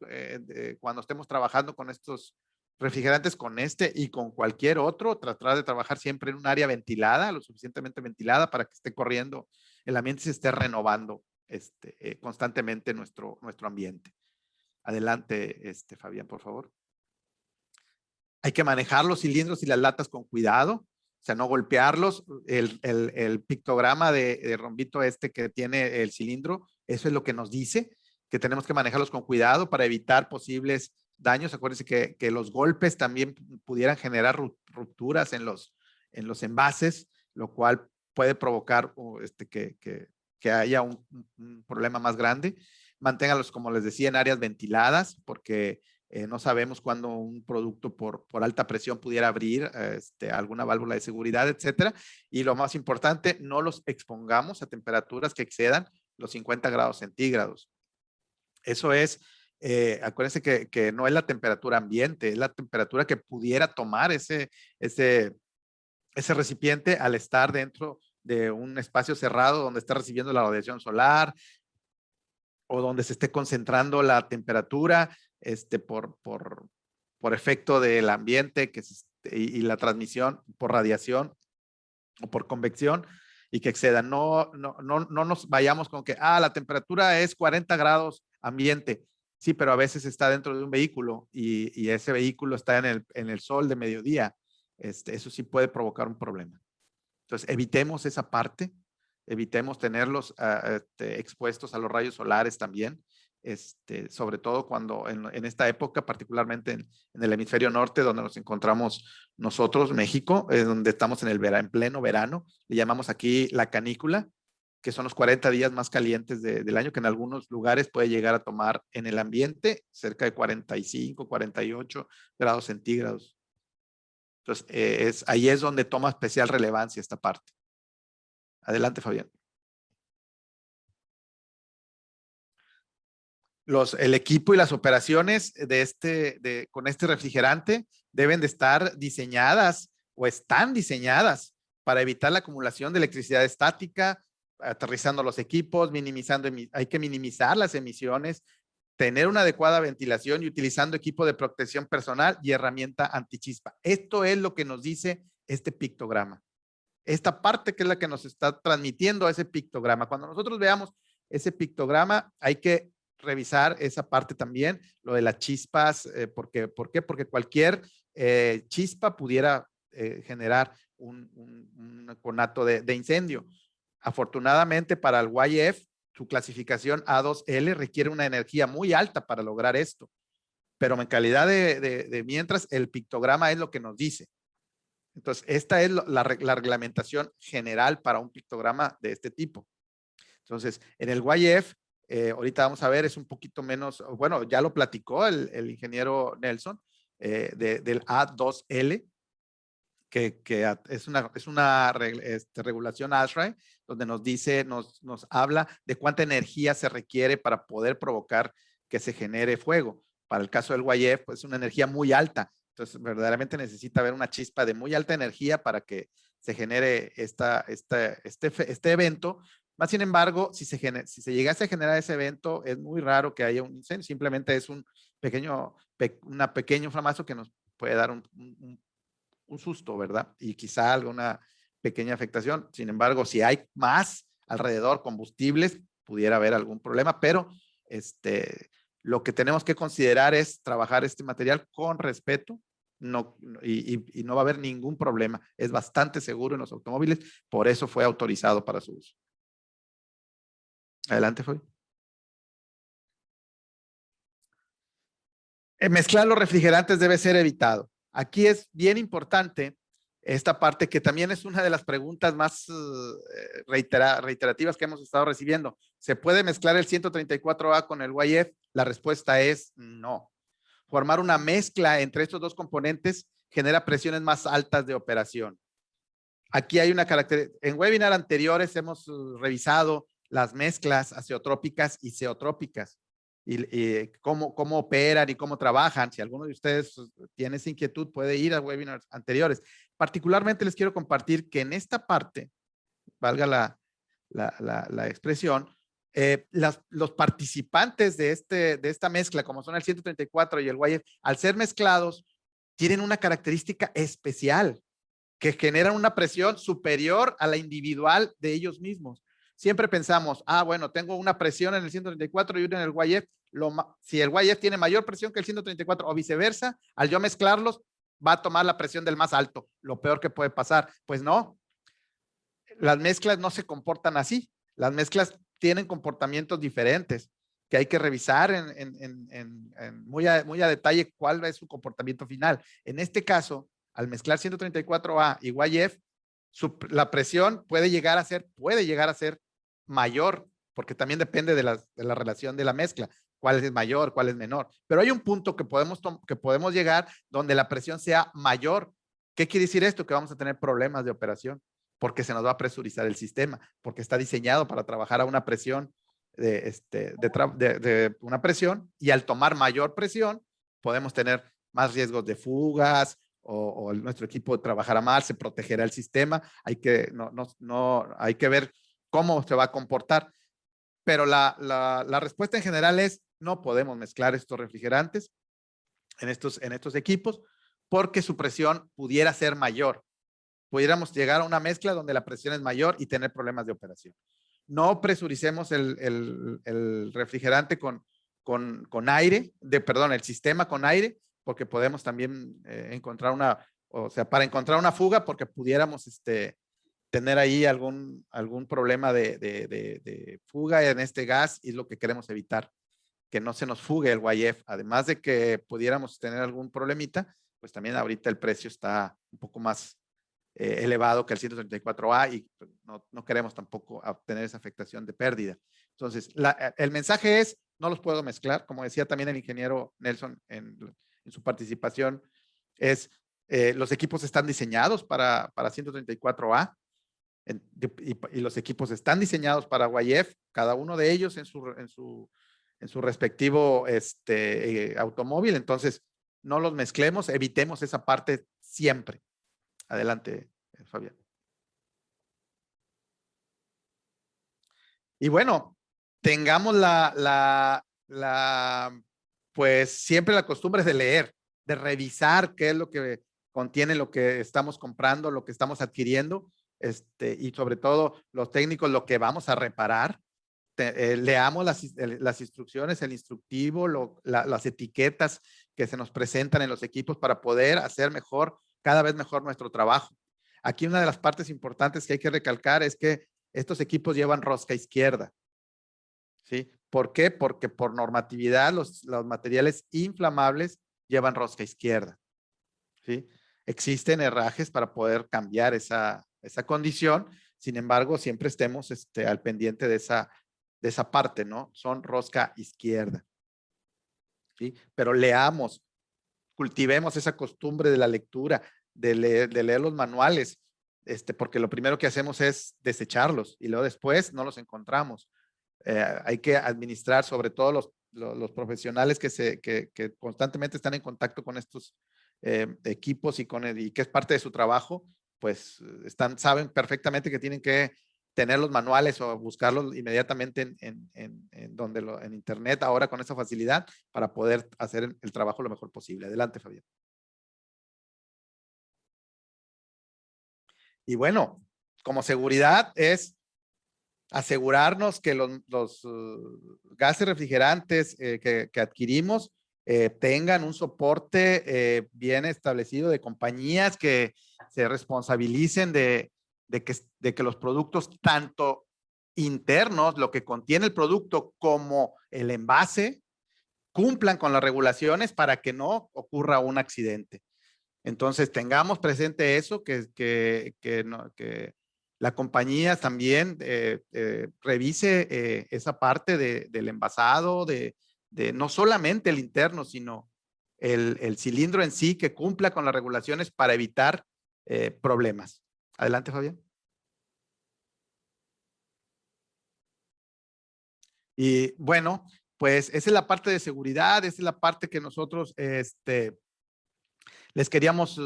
cuando estemos trabajando con estos refrigerantes, con este y con cualquier otro. Tratar de trabajar siempre en un área ventilada, lo suficientemente ventilada para que esté corriendo, el ambiente se esté renovando constantemente nuestro ambiente. Adelante, Fabián, por favor. Hay que manejar los cilindros y las latas con cuidado, o sea, no golpearlos. El pictograma de rombito que tiene el cilindro, eso es lo que nos dice, que tenemos que manejarlos con cuidado para evitar posibles daños. Acuérdense que los golpes también pudieran generar rupturas en los envases, lo cual puede provocar que haya un problema más grande. Manténgalos, como les decía, en áreas ventiladas, porque no sabemos cuándo un producto por alta presión pudiera abrir alguna válvula de seguridad, etcétera. Y lo más importante, no los expongamos a temperaturas que excedan los 50 grados centígrados. Eso es, acuérdense que no es la temperatura ambiente, es la temperatura que pudiera tomar ese recipiente al estar dentro de un espacio cerrado donde está recibiendo la radiación solar o donde se esté concentrando la temperatura por efecto del ambiente y la transmisión por radiación o por convección y que exceda. No nos vayamos con que la temperatura es 40 grados ambiente. Sí, pero a veces está dentro de un vehículo y ese vehículo está en el sol de mediodía. Eso sí puede provocar un problema. Entonces, evitemos esa parte, evitemos tenerlos expuestos a los rayos solares también, sobre todo cuando en esta época, particularmente en el hemisferio norte, donde nos encontramos nosotros, México, donde estamos en pleno verano, le llamamos aquí la canícula, que son los 40 días más calientes del año, que en algunos lugares puede llegar a tomar en el ambiente cerca de 45, 48 grados centígrados. Entonces, ahí es donde toma especial relevancia esta parte. Adelante, Fabián. El equipo y las operaciones con este refrigerante deben de estar diseñadas o están diseñadas para evitar la acumulación de electricidad estática, aterrizando los equipos, hay que minimizar las emisiones, tener una adecuada ventilación y utilizando equipo de protección personal y herramienta antichispa. Esto es lo que nos dice este pictograma. Esta parte que es la que nos está transmitiendo ese pictograma. Cuando nosotros veamos ese pictograma, hay que revisar esa parte también, lo de las chispas. ¿Por qué? Porque cualquier chispa pudiera generar un conato de incendio. Afortunadamente para el YF, su clasificación A2L requiere una energía muy alta para lograr esto. Pero en calidad de mientras, el pictograma es lo que nos dice. Entonces, esta es la reglamentación general para un pictograma de este tipo. Entonces, en el YF, ahorita vamos a ver, es un poquito menos, bueno, ya lo platicó el ingeniero Nelson, del A2L, que es una regulación ASHRAE, donde nos dice, nos habla de cuánta energía se requiere para poder provocar que se genere fuego. Para el caso del YF, pues es una energía muy alta. Entonces, verdaderamente necesita haber una chispa de muy alta energía para que se genere este evento. Más sin embargo, si se llegase a generar ese evento, es muy raro que haya un incendio. Simplemente es un pequeño flamazo que nos puede dar un susto, ¿verdad? Y quizá alguna pequeña afectación. Sin embargo, si hay más alrededor combustibles, pudiera haber algún problema, pero lo que tenemos que considerar es trabajar este material con respeto, y no va a haber ningún problema. Es bastante seguro en los automóviles, por eso fue autorizado para su uso. Adelante, Fabi. Mezclar los refrigerantes debe ser evitado. Aquí es bien importante esta parte que también es una de las preguntas más reiterativas que hemos estado recibiendo. ¿Se puede mezclar el 134A con el YF? La respuesta es no. Formar una mezcla entre estos dos componentes genera presiones más altas de operación. Aquí hay una característica. En webinar anteriores hemos revisado las mezclas azeotrópicas y zeotrópicas y cómo operan y cómo trabajan. Si alguno de ustedes tiene esa inquietud, puede ir a webinars anteriores. Particularmente les quiero compartir que en esta parte, valga la expresión, los participantes de esta mezcla, como son el 134 y el YF, al ser mezclados, tienen una característica especial que generan una presión superior a la individual de ellos mismos. Siempre pensamos, bueno, tengo una presión en el 134 y una en el YF. Si el YF tiene mayor presión que el 134 o viceversa, al yo mezclarlos, va a tomar la presión del más alto. Lo peor que puede pasar. Pues no, las mezclas no se comportan así. Las mezclas tienen comportamientos diferentes que hay que revisar muy a detalle cuál es su comportamiento final. En este caso, al mezclar 134A y YF, la presión puede llegar a ser mayor, porque también depende de la relación de la mezcla, cuál es mayor, cuál es menor. Pero hay un punto que podemos llegar donde la presión sea mayor. ¿Qué quiere decir esto? Que vamos a tener problemas de operación, porque se nos va a presurizar el sistema, porque está diseñado para trabajar a una presión de una presión, y al tomar mayor presión podemos tener más riesgos de fugas, o nuestro equipo trabajará mal, se protegerá el sistema. Hay que ver cómo se va a comportar. Pero la respuesta en general es no podemos mezclar estos refrigerantes en estos equipos, porque su presión pudiera ser mayor. Pudiéramos llegar a una mezcla donde la presión es mayor y tener problemas de operación. No presuricemos el refrigerante con aire, el sistema con aire, porque podemos también encontrar para encontrar una fuga, porque pudiéramos tener ahí algún problema de fuga en este gas, y es lo que queremos evitar, que no se nos fugue el YF. Además de que pudiéramos tener algún problemita, pues también ahorita el precio está un poco más elevado que el 134A, y no queremos tampoco obtener esa afectación de pérdida. Entonces, el mensaje es, no los puedo mezclar, como decía también el ingeniero Nelson en su participación, los equipos están diseñados para 134A, y los equipos están diseñados para YF, cada uno de ellos en su respectivo automóvil. Entonces, no los mezclemos, evitemos esa parte siempre. Adelante, Fabián. Y bueno, tengamos pues siempre la costumbre de leer, de revisar qué es lo que contiene lo que estamos comprando, lo que estamos adquiriendo, y sobre todo los técnicos, lo que vamos a reparar. Leamos las instrucciones, el instructivo, las etiquetas que se nos presentan en los equipos, para poder hacer mejor cada vez mejor nuestro trabajo. Aquí una de las partes importantes que hay que recalcar es que estos equipos llevan rosca izquierda. ¿Sí? ¿Por qué? Porque por normatividad los materiales inflamables llevan rosca izquierda. ¿Sí? Existen herrajes para poder cambiar esa condición. Sin embargo, siempre estemos al pendiente de esa parte, ¿no? Son rosca izquierda. ¿Sí? Pero leamos, cultivemos esa costumbre de la lectura, de leer los manuales, porque lo primero que hacemos es desecharlos y luego después no los encontramos. Hay que administrar, sobre todo los profesionales que constantemente están en contacto con estos equipos y que es parte de su trabajo, pues saben perfectamente que tienen que tener los manuales o buscarlos inmediatamente en internet ahora con esa facilidad para poder hacer el trabajo lo mejor posible. Adelante, Fabián. Y bueno, como seguridad es asegurarnos que los gases refrigerantes que adquirimos tengan un soporte bien establecido de compañías que se responsabilicen de que los productos tanto internos, lo que contiene el producto, como el envase, cumplan con las regulaciones para que no ocurra un accidente. Entonces, tengamos presente eso, que la compañía también revise esa parte del envasado, de no solamente el interno, sino el cilindro en sí, que cumpla con las regulaciones para evitar problemas. Adelante, Fabián. Y bueno, pues esa es la parte de seguridad, esa es la parte que nosotros les queríamos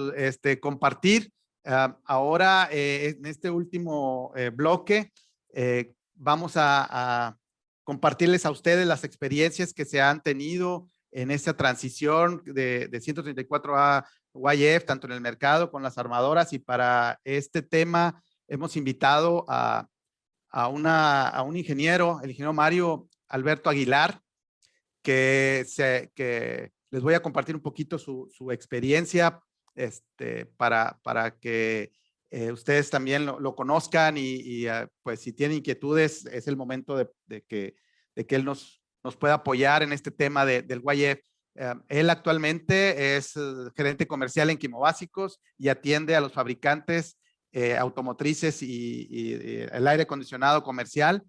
compartir. Ahora, en este último bloque, vamos a compartirles a ustedes las experiencias que se han tenido en esta transición de 134 a YF, tanto en el mercado con las armadoras. Y para este tema hemos invitado a un ingeniero, el ingeniero Mario Alberto Aguilar, que les voy a compartir un poquito su experiencia para que ustedes también lo conozcan y pues si tienen inquietudes es el momento de que él nos pueda apoyar en este tema del YF. Él actualmente es gerente comercial en Quimobásicos y atiende a los fabricantes automotrices y el aire acondicionado comercial.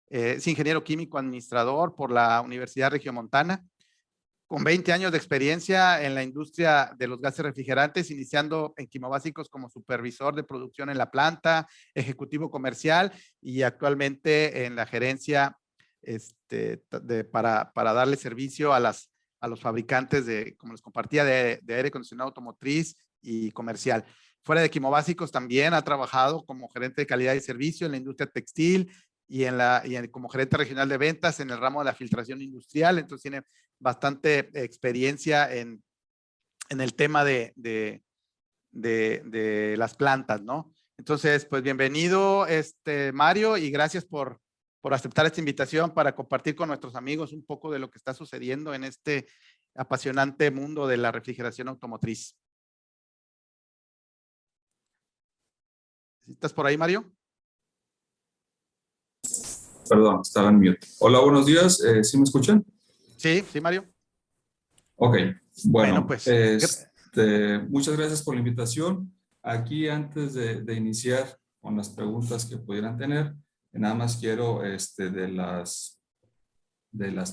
Es ingeniero químico administrador por la Universidad Regiomontana, con 20 años de experiencia en la industria de los gases refrigerantes, iniciando en Quimobásicos como supervisor de producción en la planta, ejecutivo comercial y actualmente en la gerencia para darle servicio a los fabricantes como les compartía, de aire acondicionado automotriz y comercial. Fuera de Quimobásicos también ha trabajado como gerente de calidad y servicio en la industria textil y como gerente regional de ventas en el ramo de la filtración industrial. Entonces tiene bastante experiencia en el tema de las plantas, ¿no? Entonces, pues bienvenido, Mario, y gracias por aceptar esta invitación para compartir con nuestros amigos un poco de lo que está sucediendo en este apasionante mundo de la refrigeración automotriz. ¿Estás por ahí, Mario? Perdón, estaba en mute. Hola, buenos días. ¿Sí me escuchan? Sí, Mario. Ok, bueno, pues. Muchas gracias por la invitación. Aquí, antes de iniciar con las preguntas que pudieran tener, nada más quiero de las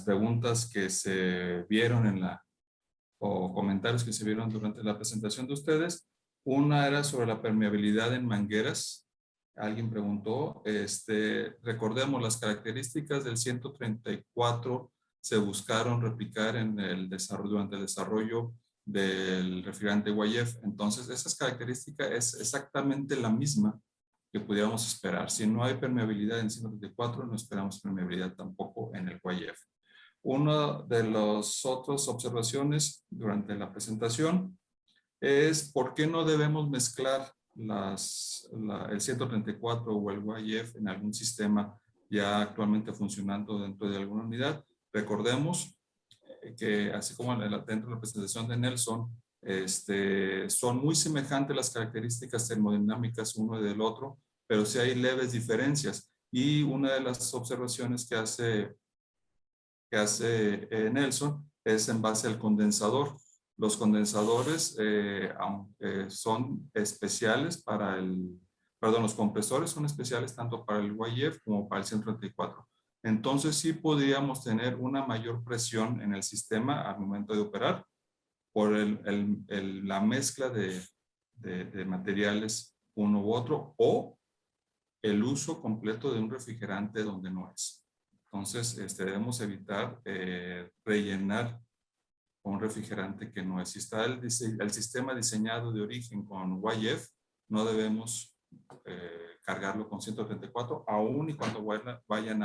preguntas que se vieron o comentarios que se vieron durante la presentación de ustedes. Una era sobre la permeabilidad en mangueras. Alguien preguntó, recordemos las características del 134 se buscaron replicar durante el desarrollo del refrigerante YF. Entonces, esas características es exactamente la misma que pudiéramos esperar. Si no hay permeabilidad en 134, no esperamos permeabilidad tampoco en el YF. Una de las otras observaciones durante la presentación es por qué no debemos mezclar el 134 o el YF en algún sistema ya actualmente funcionando dentro de alguna unidad. Recordemos que así como dentro de la presentación de Nelson, Son muy semejantes las características termodinámicas uno del otro, pero sí hay leves diferencias. Y una de las observaciones que hace Nelson es en base al condensador. Los condensadores aunque son especiales para los compresores son especiales tanto para el YF como para el 134. Entonces sí podríamos tener una mayor presión en el sistema al momento de operar por la mezcla de materiales uno u otro, o el uso completo de un refrigerante donde no es. Entonces debemos evitar rellenar con un refrigerante que no es. Si está el sistema diseñado de origen con YF, no debemos cargarlo con 134, aún y cuando vayan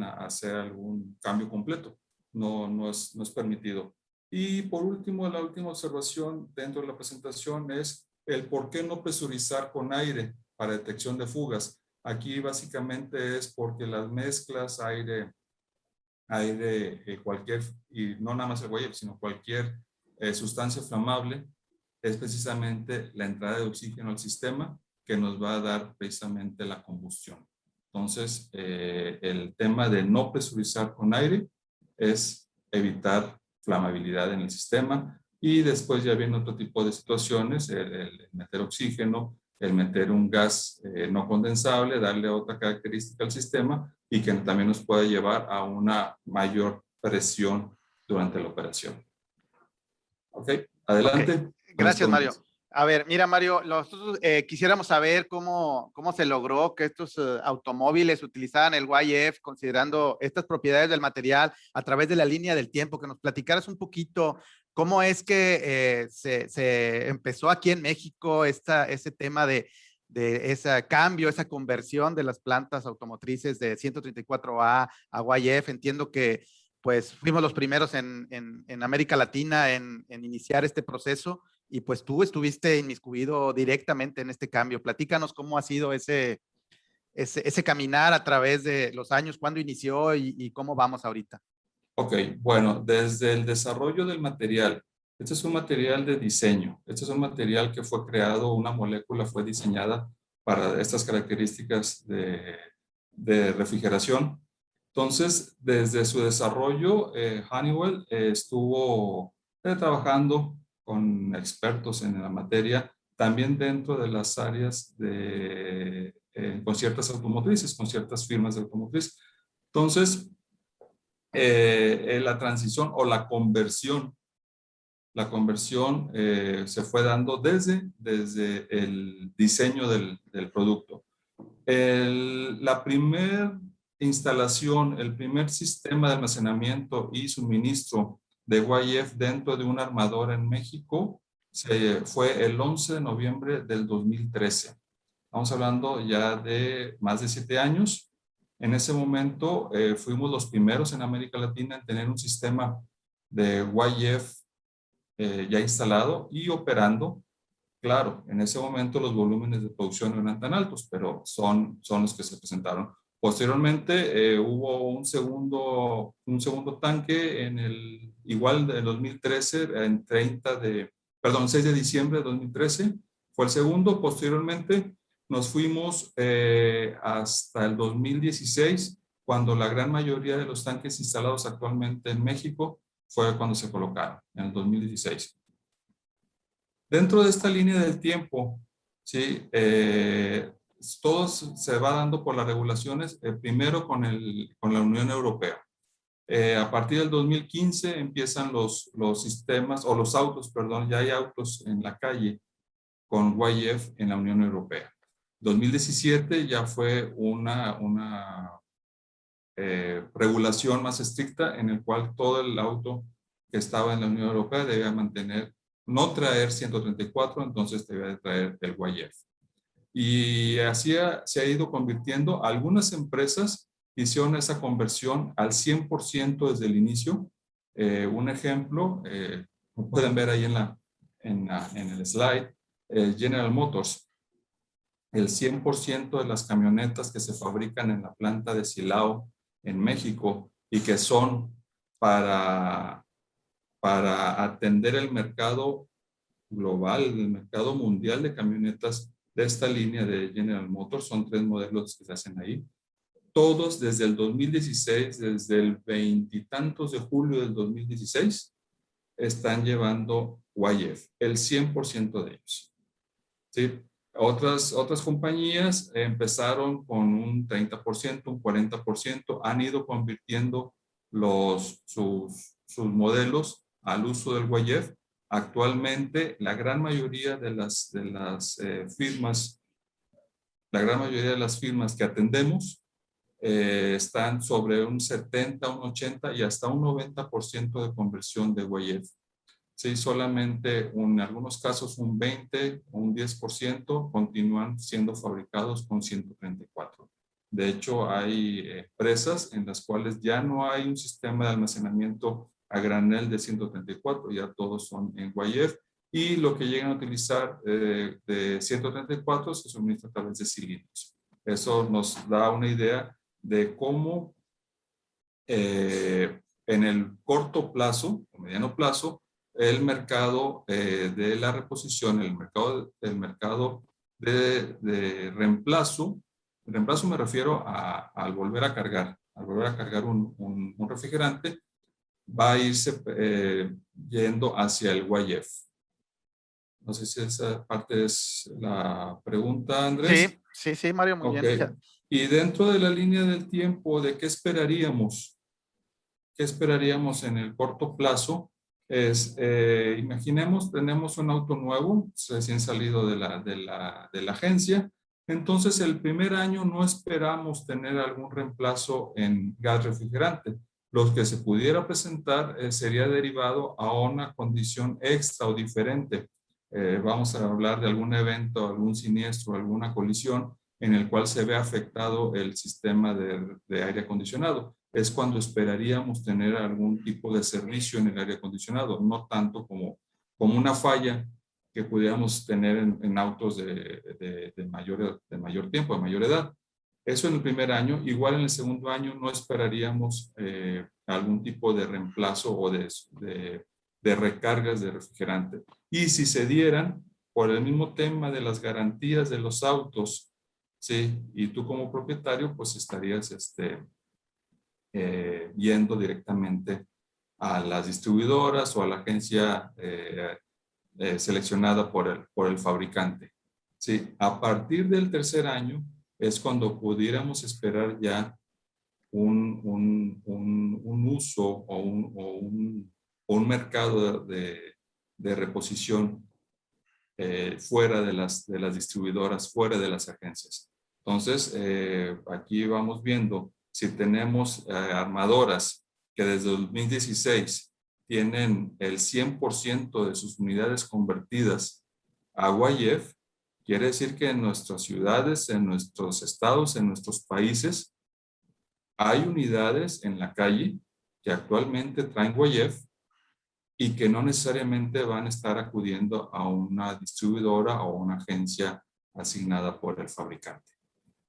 a hacer algún cambio completo. No es permitido. Y por último, la última observación dentro de la presentación es el por qué no presurizar con aire para detección de fugas. Aquí básicamente es porque las mezclas cualquier, y no nada más el YF, sino cualquier sustancia inflamable, es precisamente la entrada de oxígeno al sistema que nos va a dar precisamente la combustión. Entonces, el tema de no presurizar con aire es evitar flamabilidad en el sistema, y después ya viene otro tipo de situaciones, el meter oxígeno, el meter un gas no condensable, darle otra característica al sistema y que también nos puede llevar a una mayor presión durante la operación. Ok, adelante. Okay. Gracias, Mario. A ver, mira, Mario, nosotros quisiéramos saber cómo se logró que estos automóviles utilizaran el YF, considerando estas propiedades del material a través de la línea del tiempo, que nos platicaras un poquito cómo es que se empezó aquí en México ese tema de ese cambio, esa conversión de las plantas automotrices de 134A a YF. Entiendo que pues fuimos los primeros en América Latina en iniciar este proceso, y pues tú estuviste inmiscuido directamente en este cambio. Platícanos cómo ha sido ese caminar a través de los años, cuándo inició y cómo vamos ahorita. Ok, bueno, desde el desarrollo del material. Este es un material de diseño. Este es un material que fue creado, una molécula fue diseñada para estas características de refrigeración. Entonces, desde su desarrollo, Honeywell estuvo trabajando con expertos en la materia, también dentro de las áreas con ciertas automotrices, con ciertas firmas de automotriz. Entonces, la transición o la conversión se fue dando desde el diseño del producto. La primera instalación, el primer sistema de almacenamiento y suministro de YF dentro de una armadora en México fue el 11 de noviembre del 2013. Estamos hablando ya de más de 7 años. En ese momento fuimos los primeros en América Latina en tener un sistema de YF ya instalado y operando. Claro, en ese momento los volúmenes de producción no eran tan altos, pero son los que se presentaron. Posteriormente hubo un segundo tanque igual de 2013, 6 de diciembre de 2013 fue el segundo. Posteriormente nos fuimos hasta el 2016, cuando la gran mayoría de los tanques instalados actualmente en México fue cuando se colocaron, en el 2016. Dentro de esta línea del tiempo, ¿sí? Todo se va dando por las regulaciones, primero con la Unión Europea. A partir del 2015 empiezan los sistemas, o los autos, perdón, ya hay autos en la calle con YF en la Unión Europea. 2017 ya fue una regulación más estricta, en el cual todo el auto que estaba en la Unión Europea debía no traer 134, entonces debía traer el YF. Y así se ha ido convirtiendo. Algunas empresas hicieron esa conversión al 100% desde el inicio. Un ejemplo, lo pueden ver ahí en el slide, General Motors. El 100% de las camionetas que se fabrican en la planta de Silao en México y que son para para atender el mercado global, el mercado mundial de camionetas de esta línea de General Motors. Son 3 modelos que se hacen ahí. Todos desde el 2016, desde el 20 y tantos de julio del 2016, están llevando YF, el 100% de ellos. ¿Sí? Otras compañías empezaron con un 30%, un 40%, han ido convirtiendo sus modelos al uso del YF. Actualmente, la gran mayoría de las firmas, que atendemos están sobre un 70, un 80 y hasta un 90% de conversión de YF. Sí, solamente en algunos casos un 20 o un 10% continúan siendo fabricados con 134. De hecho, hay empresas en las cuales ya no hay un sistema de almacenamiento a granel de 134, ya todos son en YF, y lo que llegan a utilizar de 134 se suministra a través de cilindros. Eso nos da una idea de cómo en el corto plazo o mediano plazo el mercado de la reposición, el mercado de reemplazo me refiero al volver a cargar, un refrigerante, va a irse yendo hacia el YF. No sé si esa parte es la pregunta, Andrés. Sí, Mario, muy bien. Y dentro de la línea del tiempo, ¿de qué esperaríamos? ¿Qué esperaríamos en el corto plazo? Imaginemos, tenemos un auto nuevo, recién salido de la agencia. Entonces, el primer año no esperamos tener algún reemplazo en gas refrigerante. Lo que se pudiera presentar sería derivado a una condición extra o diferente. Vamos a hablar de algún evento, algún siniestro, alguna colisión en el cual se ve afectado el sistema de aire acondicionado. Es cuando esperaríamos tener algún tipo de servicio en el aire acondicionado, no tanto como una falla que pudiéramos tener en autos de mayor tiempo, de mayor edad. Eso en el primer año. Igual en el segundo año no esperaríamos algún tipo de reemplazo o de recargas de refrigerante. Y si se dieran, por el mismo tema de las garantías de los autos, ¿sí? Y tú como propietario, pues estarías yendo directamente a las distribuidoras o a la agencia seleccionada por el fabricante. ¿Sí? A partir del tercer año es cuando pudiéramos esperar ya un uso o un mercado de reposición fuera de las distribuidoras, fuera de las agencias. Entonces, aquí vamos viendo si tenemos armadoras que desde 2016 tienen el 100% de sus unidades convertidas a YF, quiere decir que en nuestras ciudades, en nuestros estados, en nuestros países, hay unidades en la calle que actualmente traen YF y que no necesariamente van a estar acudiendo a una distribuidora o una agencia asignada por el fabricante.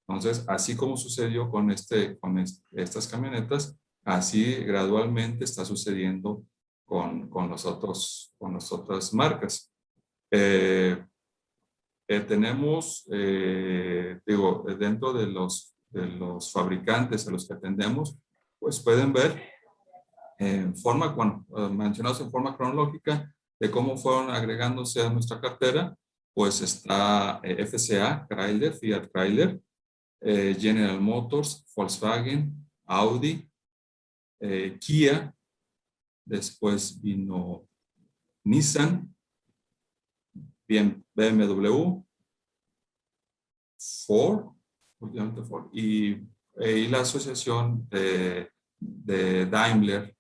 Entonces, así como sucedió con estas camionetas, así gradualmente está sucediendo con las otras marcas. Tenemos, dentro de los fabricantes a los que atendemos, pues pueden ver mencionados en forma cronológica de cómo fueron agregándose a nuestra cartera. Pues está FCA, Chrysler, Fiat Chrysler, General Motors, Volkswagen, Audi, Kia, después vino Nissan, BMW, Ford, y la asociación de Daimler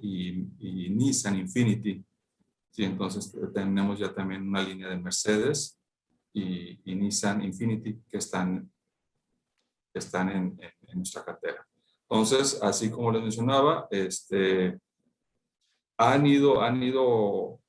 y Nissan Infiniti. Sí, entonces tenemos ya también una línea de Mercedes y Nissan Infiniti que están en nuestra cartera. Entonces, así como les mencionaba, han ido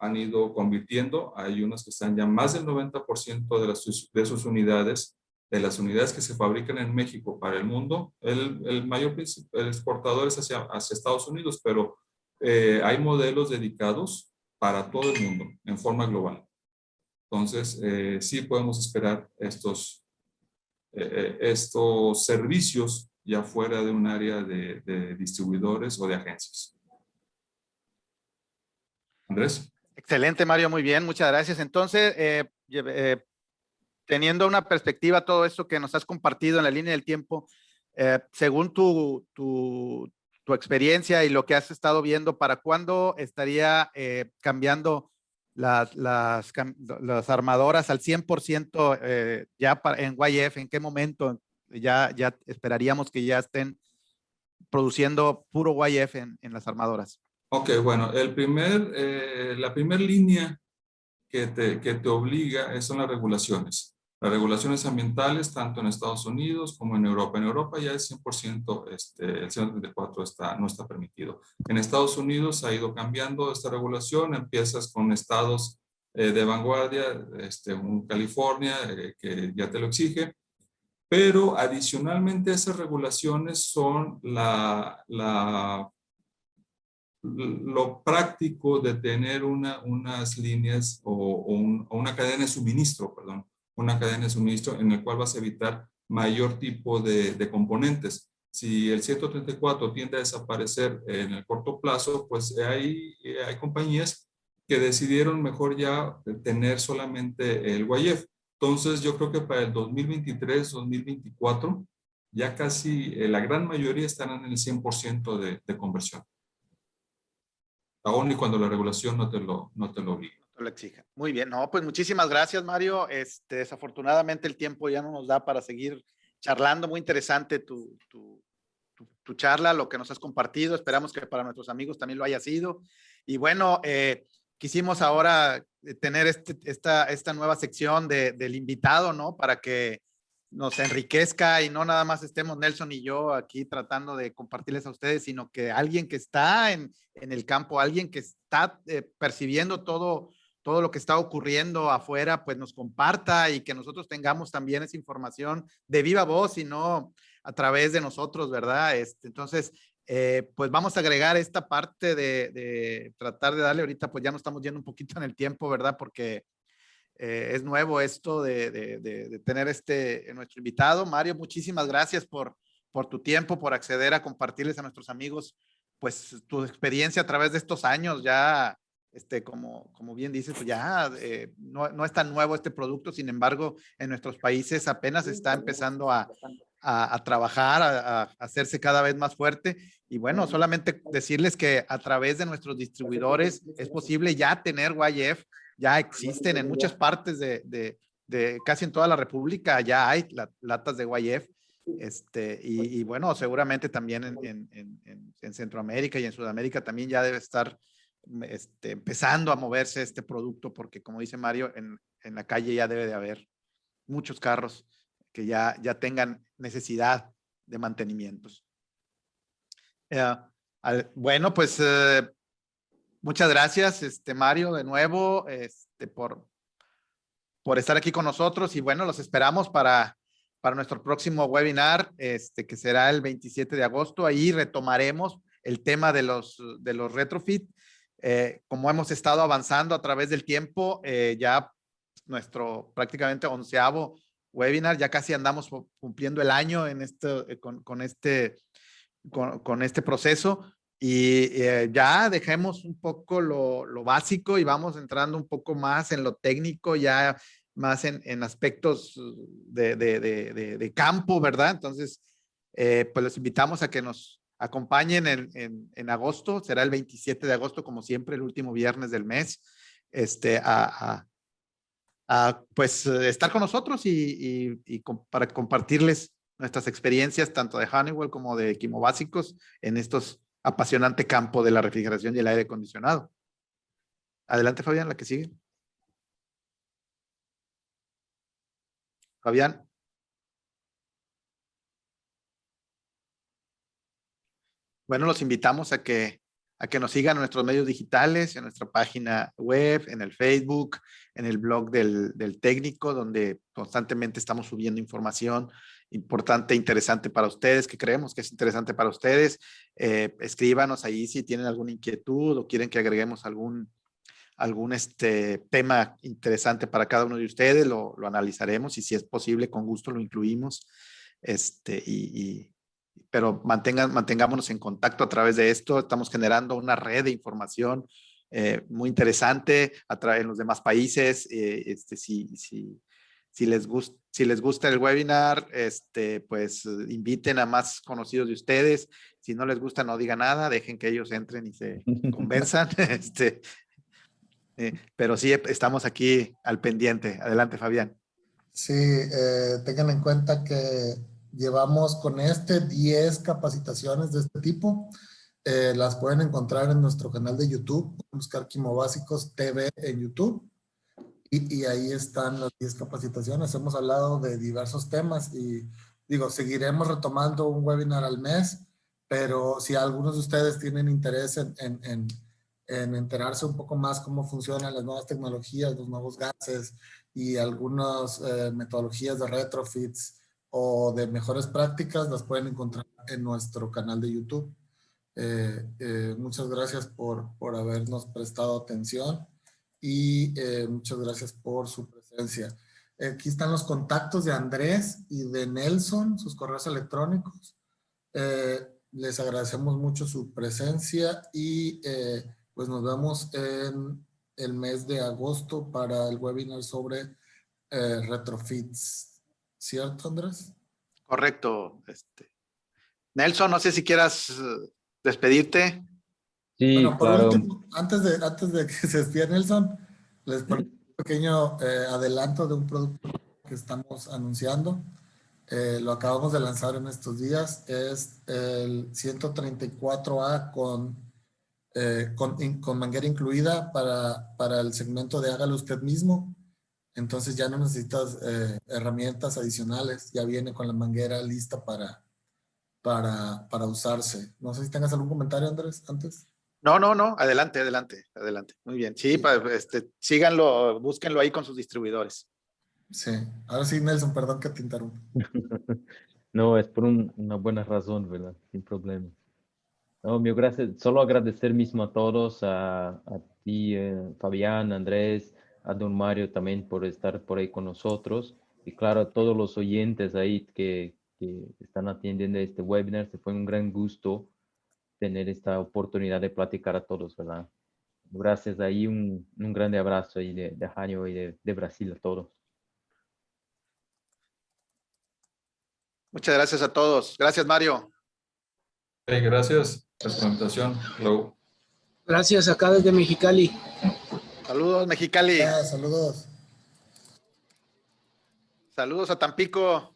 convirtiendo. Hay unos que están ya más del 90% de sus unidades, de las unidades que se fabrican en México para el mundo. El mayor exportador es hacia Estados Unidos, pero hay modelos dedicados para todo el mundo en forma global. Entonces, sí podemos esperar estos servicios ya fuera de un área de distribuidores o de agencias. Andrés. Excelente, Mario, muy bien, muchas gracias. Entonces, teniendo una perspectiva, todo esto que nos has compartido en la línea del tiempo, según tu experiencia y lo que has estado viendo, ¿para cuándo estaría cambiando las armadoras al 100% ya en YF? ¿En qué momento ya esperaríamos que ya estén produciendo puro YF en las armadoras? Ok, bueno, la primera línea que te obliga son las regulaciones. Las regulaciones ambientales, tanto en Estados Unidos como en Europa. En Europa ya es 100%, el 134 no está permitido. En Estados Unidos ha ido cambiando esta regulación. Empiezas con estados de vanguardia, California, que ya te lo exige. Pero adicionalmente esas regulaciones son lo práctico de tener unas líneas o una cadena de suministro, perdón, una cadena de suministro en el cual vas a evitar mayor tipo de componentes. Si el 134 tiende a desaparecer en el corto plazo, pues hay compañías que decidieron mejor ya tener solamente el YF. Entonces yo creo que para el 2023, 2024, ya casi la gran mayoría estarán en el 100% de conversión. Aún y cuando la regulación no te lo obliga. No lo exija. Muy bien. No, pues muchísimas gracias, Mario. Desafortunadamente el tiempo ya no nos da para seguir charlando. Muy interesante tu charla, lo que nos has compartido. Esperamos que para nuestros amigos también lo haya sido. Y bueno, quisimos ahora tener esta nueva sección del invitado, ¿no? Para que nos enriquezca y no nada más estemos Nelson y yo aquí tratando de compartirles a ustedes, sino que alguien que está en el campo, alguien que está percibiendo todo lo que está ocurriendo afuera, pues nos comparta y que nosotros tengamos también esa información de viva voz y no a través de nosotros, ¿verdad? Entonces, pues vamos a agregar esta parte de tratar de darle ahorita, pues ya nos estamos yendo un poquito en el tiempo, ¿verdad? Porque es nuevo esto de tener nuestro invitado. Mario, muchísimas gracias por tu tiempo, por acceder a compartirles a nuestros amigos, pues tu experiencia a través de estos años. Ya, como bien dices, pues ya no es tan nuevo este producto, sin embargo, en nuestros países apenas está empezando a trabajar, a hacerse cada vez más fuerte. Y bueno, solamente decirles que a través de nuestros distribuidores es posible ya tener YF. Ya existen en muchas partes de casi en toda la República, ya hay latas de YF. Y bueno, seguramente también en Centroamérica y en Sudamérica también ya debe estar empezando a moverse este producto, porque como dice Mario, en la calle ya debe de haber muchos carros que ya tengan necesidad de mantenimientos. Bueno, pues muchas gracias, Mario, de nuevo, por estar aquí con nosotros. Y bueno, los esperamos para nuestro próximo webinar, que será el 27 de agosto. Ahí retomaremos el tema de los retrofit. Como hemos estado avanzando a través del tiempo, ya nuestro prácticamente 11º webinar, ya casi andamos cumpliendo el año con este proceso. Y ya dejemos un poco lo básico y vamos entrando un poco más en lo técnico, ya más en aspectos de campo, ¿verdad? Entonces, pues los invitamos a que nos acompañen en agosto. Será el 27 de agosto, como siempre, el último viernes del mes, pues estar con nosotros para compartirles nuestras experiencias tanto de Honeywell como de Quimobásicos en estos apasionante campo de la refrigeración y el aire acondicionado. Adelante, Fabián, la que sigue. Fabián. Bueno, los invitamos a que nos sigan en nuestros medios digitales, en nuestra página web, en el Facebook, en el blog del técnico, donde constantemente estamos subiendo información importante, interesante para ustedes, que creemos que es interesante para ustedes. Escríbanos ahí si tienen alguna inquietud o quieren que agreguemos algún tema interesante para cada uno de ustedes, lo analizaremos y si es posible, con gusto lo incluimos. Pero mantengámonos en contacto a través de esto. Estamos generando una red de información muy interesante en los demás países. Si les gusta el webinar, pues inviten a más conocidos de ustedes. Si no les gusta, no digan nada, dejen que ellos entren y se convenzan. Pero sí, estamos aquí al pendiente. Adelante, Fabián. Sí, tengan en cuenta que llevamos con 10 capacitaciones de este tipo. Las pueden encontrar en nuestro canal de YouTube. Buscar Quimo Básicos TV en YouTube. Y ahí están las 10 capacitaciones. Hemos hablado de diversos temas y digo, seguiremos retomando un webinar al mes, pero si algunos de ustedes tienen interés en enterarse un poco más cómo funcionan las nuevas tecnologías, los nuevos gases y algunas metodologías de retrofits o de mejores prácticas, las pueden encontrar en nuestro canal de YouTube. Muchas gracias por habernos prestado atención y muchas gracias por su presencia. Aquí están los contactos de Andrés y de Nelson, sus correos electrónicos. Les agradecemos mucho su presencia y pues nos vemos en el mes de agosto para el webinar sobre retrofits. ¿Cierto, Andrés? Correcto. Nelson, no sé si quieras despedirte. Sí, Bueno, por claro. último, antes de que se despida Nelson, les pongo un pequeño adelanto de un producto que estamos anunciando. Lo acabamos de lanzar en estos días. Es el 134A con manguera incluida para el segmento de hágalo usted mismo. Entonces ya no necesitas herramientas adicionales. Ya viene con la manguera lista para usarse. No sé si tengas algún comentario, Andrés, antes. No. Adelante. Muy bien. Sí, síganlo, búsquenlo ahí con sus distribuidores. Sí. Ahora sí, Nelson, perdón que te interrumpa. No, es por una buena razón, ¿verdad? Sin problema. No, gracias. Solo agradecer mismo a todos, a ti, Fabián, Andrés, a don Mario también por estar por ahí con nosotros. Y claro, a todos los oyentes ahí que están atendiendo este webinar. Se fue un gran gusto tener esta oportunidad de platicar a todos, ¿verdad? Gracias ahí, un grande abrazo ahí de Janio y de Brasil a todos. Muchas gracias a todos. Gracias, Mario. Gracias por la presentación. Hello. Gracias, acá desde Mexicali. Saludos, Mexicali. Saludos. Saludos a Tampico,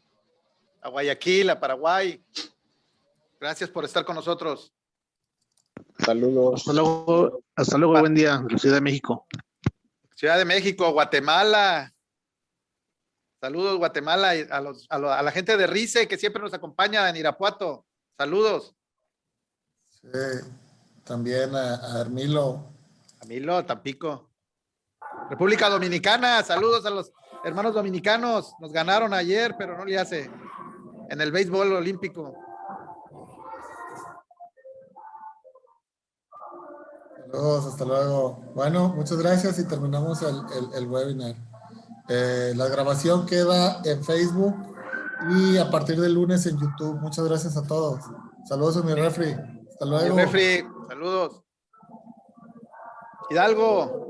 a Guayaquil, a Paraguay. Gracias por estar con nosotros. Saludos. Hasta luego, buen día, Ciudad de México. Ciudad de México, Guatemala. Saludos, Guatemala, y a la gente de RICE que siempre nos acompaña en Irapuato. Saludos. Sí, también a Hermilo. Amilo, Tampico. República Dominicana, saludos a los hermanos dominicanos. Nos ganaron ayer, pero no le hace. En el béisbol olímpico. Saludos, hasta luego. Bueno, muchas gracias y terminamos el webinar. La grabación queda en Facebook y a partir del lunes en YouTube. Muchas gracias a todos. Saludos a mi refri. Hasta luego. Mi refri, saludos. Hidalgo.